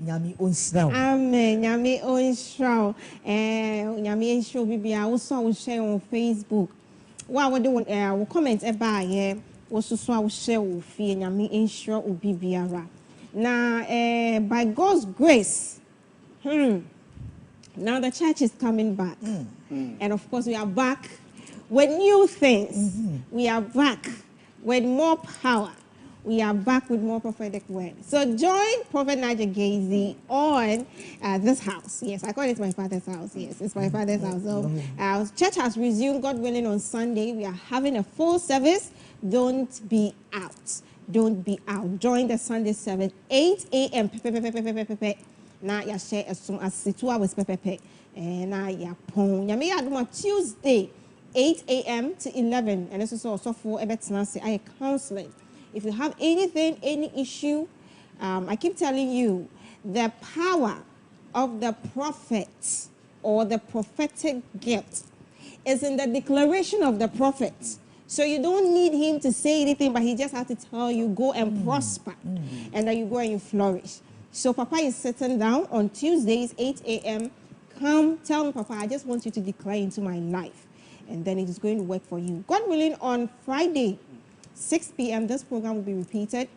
Nyami onshraw. Amen. Nyami onshraw. Nyami onshraw bibia wo so wo share on Facebook. Wa wo de wo comment e ba ye wo so wo share wo fie nyami onshraw obi biara. Now, by God's grace, now the church is coming back. And of course, we are back with new things. We are back with more power. We are back with more prophetic words. So join Prophet Nigel Gazy on this house. Yes, I call it my father's house. Yes, it's my father's house. So our church has resumed, God willing, on Sunday. We are having a full service. Don't be out. Don't be out. Join the Sunday service, 8 a.m. Now you share as soon as 2 hours. Now you pong. You may add Tuesday, 8 a.m. to 11. And this is also for a counseling. If you have anything, any issue, I keep telling you, the power of the prophet or the prophetic gift is in the declaration of the prophet. So you don't need him to say anything, but he just has to tell you, go and prosper, and that you go and you flourish. So Papa is sitting down on Tuesdays, 8 a.m. Come, tell me, Papa, I just want you to declare into my life. And then it is going to work for you. God willing, on Friday, 6 p.m., this program will be repeated.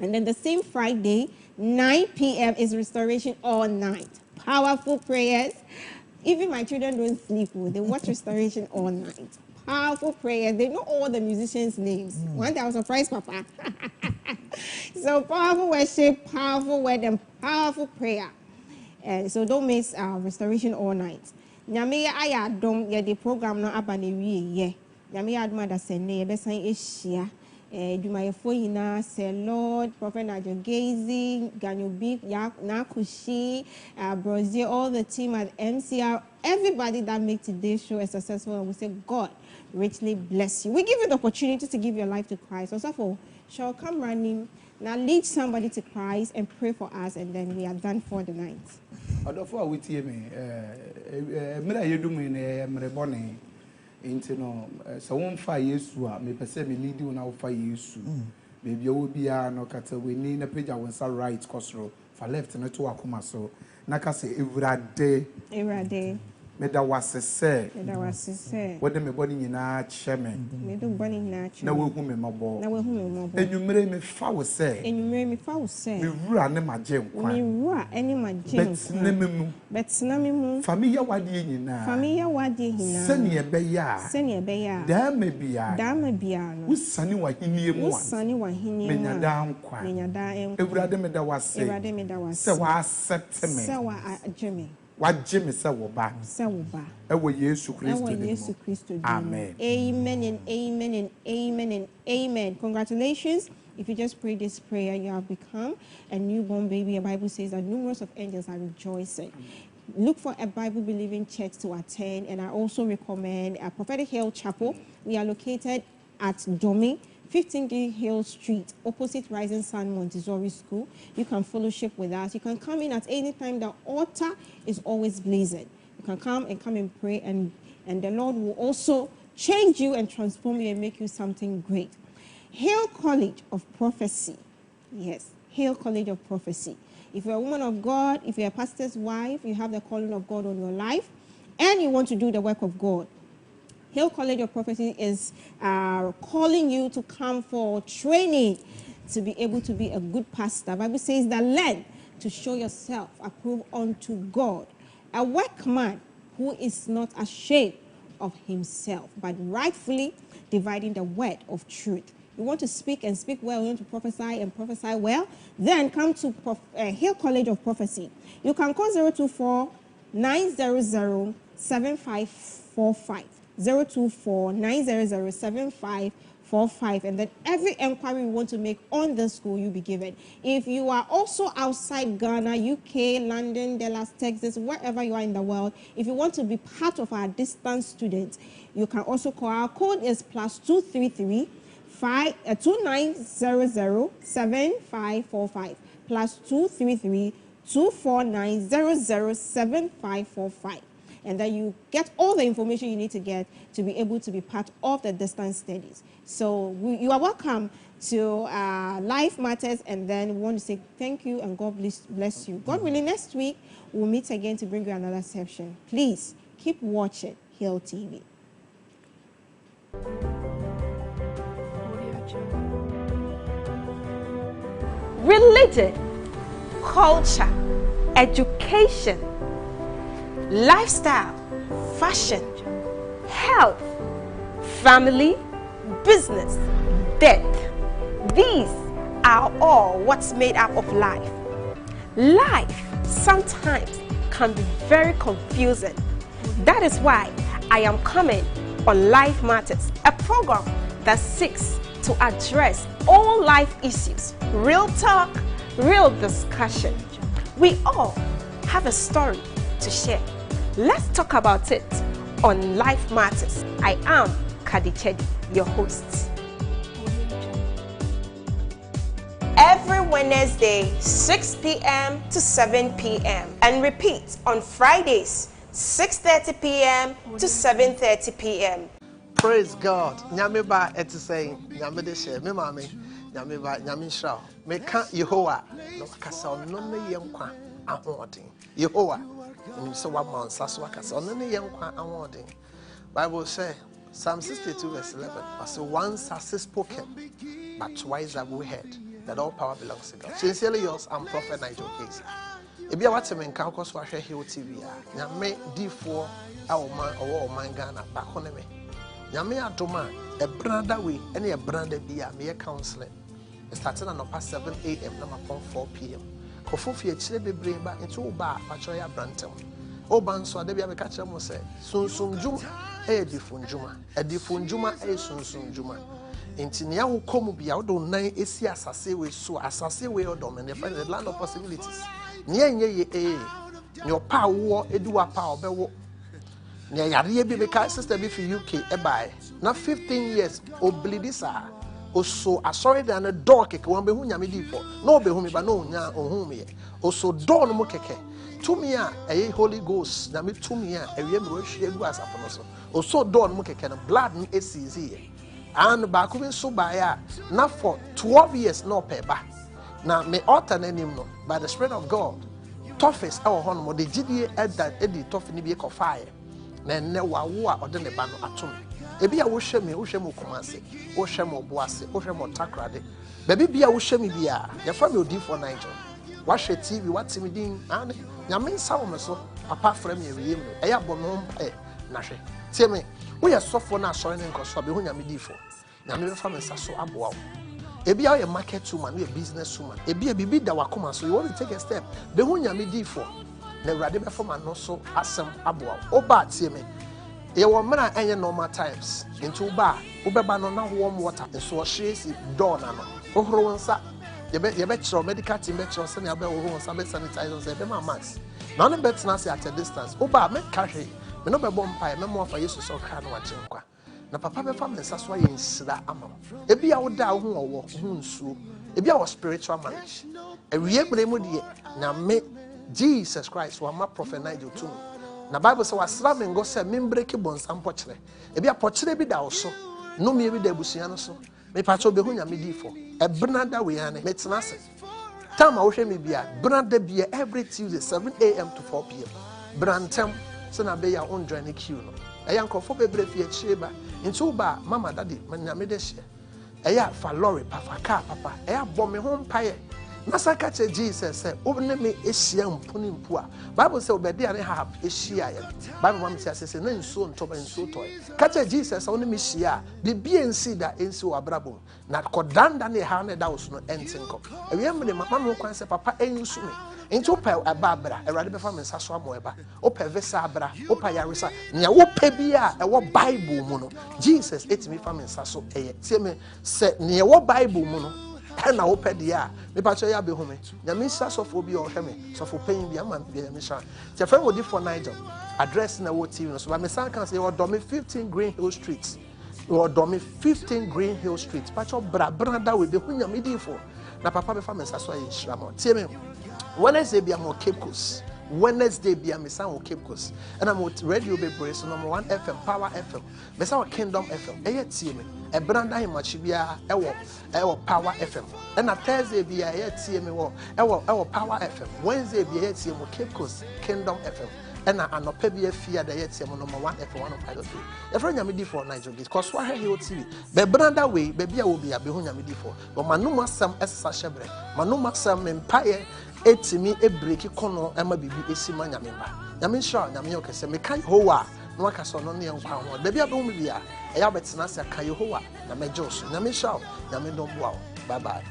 And then the same Friday, 9 p.m. is restoration all night. Powerful prayers. Even my children don't sleep. They watch restoration all night. Powerful prayers. They know all the musicians' names. One day I was surprised, Papa. So powerful worship, powerful word, and powerful prayer. And so don't miss restoration all night. Nyame aya dom ye the program no abane wie ye. Nyame aduma da sene ye besan ehia. Dumayefo yina say Lord, Prophet Nigel Gazy, Ganyobi, Nakushi, Brazil, all the team at MCR, everybody that made today's show a successful, and we say God richly bless you. We give you the opportunity to give your life to Christ. Also for shall come running. Now lead somebody to Christ and pray for us, and then we are done for the night. Adofo awiti me mira yedu me ne mre bone into no so won fa Yesu a me pese me lead you na wo fa Yesu baby wo bia no kata we ni na page won sa right kosro fa left na to akoma so na ka se ewurade Meda wase se. Meda wase se. Wode me body nyina cheme. Me do body na cheme. Na we hu me mabo. Na we hu me mabo. Enwumere me fa wo se. Enwumere me fa wo se. Me wura ne magye nkwa. Me wura ene magye nkwa. Betna me mu. Betna me mu. Familia wade nyina. Familia wade hina. Sene ebeya. Sene ebeya. Da me bia. Da me bia no. Usani wa hinie mu. Usani wa hinie mu. Menya da nkwa. Menya da nkwa. Ewurade me da wase. Ewurade me da wase. Se wa accept me. Se wa ajeme. Wagye me se wo ba. Se wo ba. Ewo Yesu Kristo Ewo ni Yesu Kristo ni. Amen. Amen and amen and amen and amen. Congratulations. If you just pray this prayer, you have become a newborn baby. The Bible says that numerous of angels are rejoicing. Look for a Bible-believing church to attend, and I also recommend a Prophetic Hill Chapel. We are located at Domi, 15D Hill Street, opposite Rising Sun Montessori School. You can fellowship with us. You can come in at any time. The altar is always blazing. You can come and pray, and the Lord will also change you and transform you and make you something great. Hill College of Prophecy. Yes, Hill College of Prophecy. If you're a woman of God, if you're a pastor's wife, you have the calling of God on your life, and you want to do the work of God, Hill College of Prophecy is calling you to come for training to be able to be a good pastor. The Bible says that learn to show yourself approved unto God, a workman who is not ashamed of himself, but rightfully dividing the word of truth. You want to speak and speak well, you want to prophesy and prophesy well, then come to Hill College of Prophecy. You can call 024-900-7545. 024-900-7545, and then every inquiry you want to make on the school you'll be given. If you are also outside Ghana, UK, London, Dallas, Texas, wherever you are in the world, if you want to be part of our distance students, you can also call. Our code is +233 2900-7545, +233 249-007545. And then you get all the information you need to get to be able to be part of the distance studies. So you are welcome to Life Matters, and then we want to say thank you and God bless you. God willing, next week we'll meet again to bring you another section. Please keep watching Hill TV. Religion, culture, education, lifestyle, fashion, health, family, business, death. These are all what's made up of life. Life sometimes can be very confusing. That is why I am coming on Life Matters, a program that seeks to address all life issues. Real talk, real discussion. We all have a story to share. Let's talk about it on Life Matters. I am Kadichedi, your host. Every Wednesday, 6 p.m. to 7 p.m. and repeat on Fridays, 6:30 p.m. to 7:30 p.m. Praise God. Nyame ba etisay nyame de she me mame nyame ba nyame shra me ka Yehowa no kasa no ne yenkwa ahoden Yehowa nim se wa mansa so kasa no ne yenkwa ahoden. Bible say Psalm 62 verse 11, say once has spoken but twice have we heard that all power belongs to God. Sincerely yours, I'm Prophet Nigel Casey. If you watch me in Kankos Washer Hill TV, nyame D4 our man or man Ghana back on me. Nyame adoma a brother way any a brother be a mere counseling. Starting on past 7 a.m. upon 4 p.m. Kofofi chile be bring back into bar patroya brantam. Oban so de be catch them say sunsun juma e difun juma e difun juma e sunsun juma. Inti nia wo komu bia wo do nan esi asase we so asase we odom and the land of possibilities. Nia nye ye your power edu wa power be wo. Nia yare bi ka sister bi fi UK e bai na 15 years oblidisa oso asori da na door keke wan be hu nyame di for no be hu me ba no nya ohun me oso door no mo keke tumi a Holy Ghost na me tumi a ewie me ro hwie gu asafo no so oso door no mo keke no blood no esizi here and back when so by now for 12 years no peba. Now me alter name no by the Spirit of God. Toughest our home the GDA at that Eddie tough ni be fire. na enne wa wo a ode ne ba no atom ebi a wo hwe me Kumase wo hwe me Oboase wo hwe me Takrade baby bia wo hwe me bia ya fa me odi for Niger wa hwe TV wa timi din ane nyame nsa wo me so papa fra me awiem no eya bono na hwe tie me wo ye sofo na asore ne nkoso be hu nyame di for nyame be fa me nsa so aboa wo ebi a ye market woman we business woman ebi bibi da wakoma so you want to take a step be hu nyame di for na urade be fa ma no so asem aboa wo ba tie me ye wo mra enye normal times into ba wo be ba no na warm water so hwesi door na no ohoro nsa ye be chiro medical team be chiro se na be ohoro nsa be sanitize se be ma max na no be tena se at a distance wo ba me ka hwe me no be bom pa me mo fa yesu so kra no wa chenkwa na papa be fa me nsa so aye nsira ama ebi a wo da wo ho nsuo ebi a wo spiritual marriage ewie gbere mu de na me Jesus Christ wa ma prophet Nigel too na Bible say wasra me ngo say me break bonsam pochre ebi a pochre bi da wo so no me bi da busua no so me pa cho be hu nyame di fo e branda we ane me tena se time a wo hwe me bia branda bia every Tuesday 7 a.m. to 4 p.m. brantem so na be ya on join the queue no eya nkofo be bre fi a ba nti ba mama daddy nyame de hye eya fa lorry papa car papa eya bɔ me ho mpaye nasaka che Jesus say obne me ehia mponi mpu a Bible say obedi ane ha ehia ye Bible mama say say na nsuo ntoba nsuo toy ka che Jesus say onne me hia bibie nsi da ensi wo abrabom na kodanda ne ha ne da wo so no entinko ewie me mama no kwan say papa ensu me nti opa ababra erade be fa me nsa so amo eba opa vesa abra opa yaresa nya wo pa bia e wo Bible mu no Jesus etimi fa me nsa so eye tie me se ne wo Bible mu no na wo pa dia me pa cho ya be home nya me nsa so fo bi o hwe me so fo pain bi ama bi me sha tie fa wo di for Niger address na wo TV no so ba me san kan say wo do me 15 Green Hill Street wo do me 15 Green Hill Street pa cho bra da we be hu nya me di for na papa be fa me nsa so aye shira mo tie me Wednesday be am Cape Coast. Wednesday be am San Cape Coast. And I'm with Radio Be Brace number 1 FM, Power FM. Be San Kingdom FM. Eye tie me. E branda him machibia e wo Power FM. And a Thursday be a tie me wo e wo Power FM. Wednesday be a tie me Cape Coast, Kingdom FM. And anope be a fear that yet number 1 FM 105.3. Your friend Yamidi for Niger because why here TV. Be branda way baby will be a behu Yamidi for. But manuma sam essa shebre. Manuma sam empire etimi ebreki kono ema bibi esima nyamemba nyame sha nyame okese me kan howa na waka so no ne nkwa ho baby abom bia e ya betena se kan howa na mejoso nyame sha nyame don boa bye bye.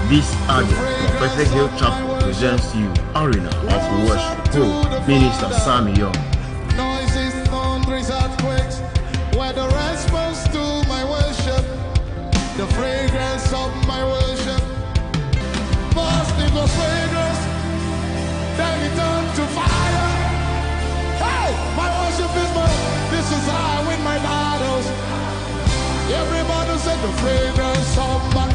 This Adia Prophetic Hill Chapel presents you Arena of Worship. Hope Minister Sammy Young. Noises, thunders, earthquakes, where the response to my worship, the fragrance of my worship. First it was fragrance, then it turned to fire. Hey, my worship is this is how I win my battles. Everybody said the fragrance of my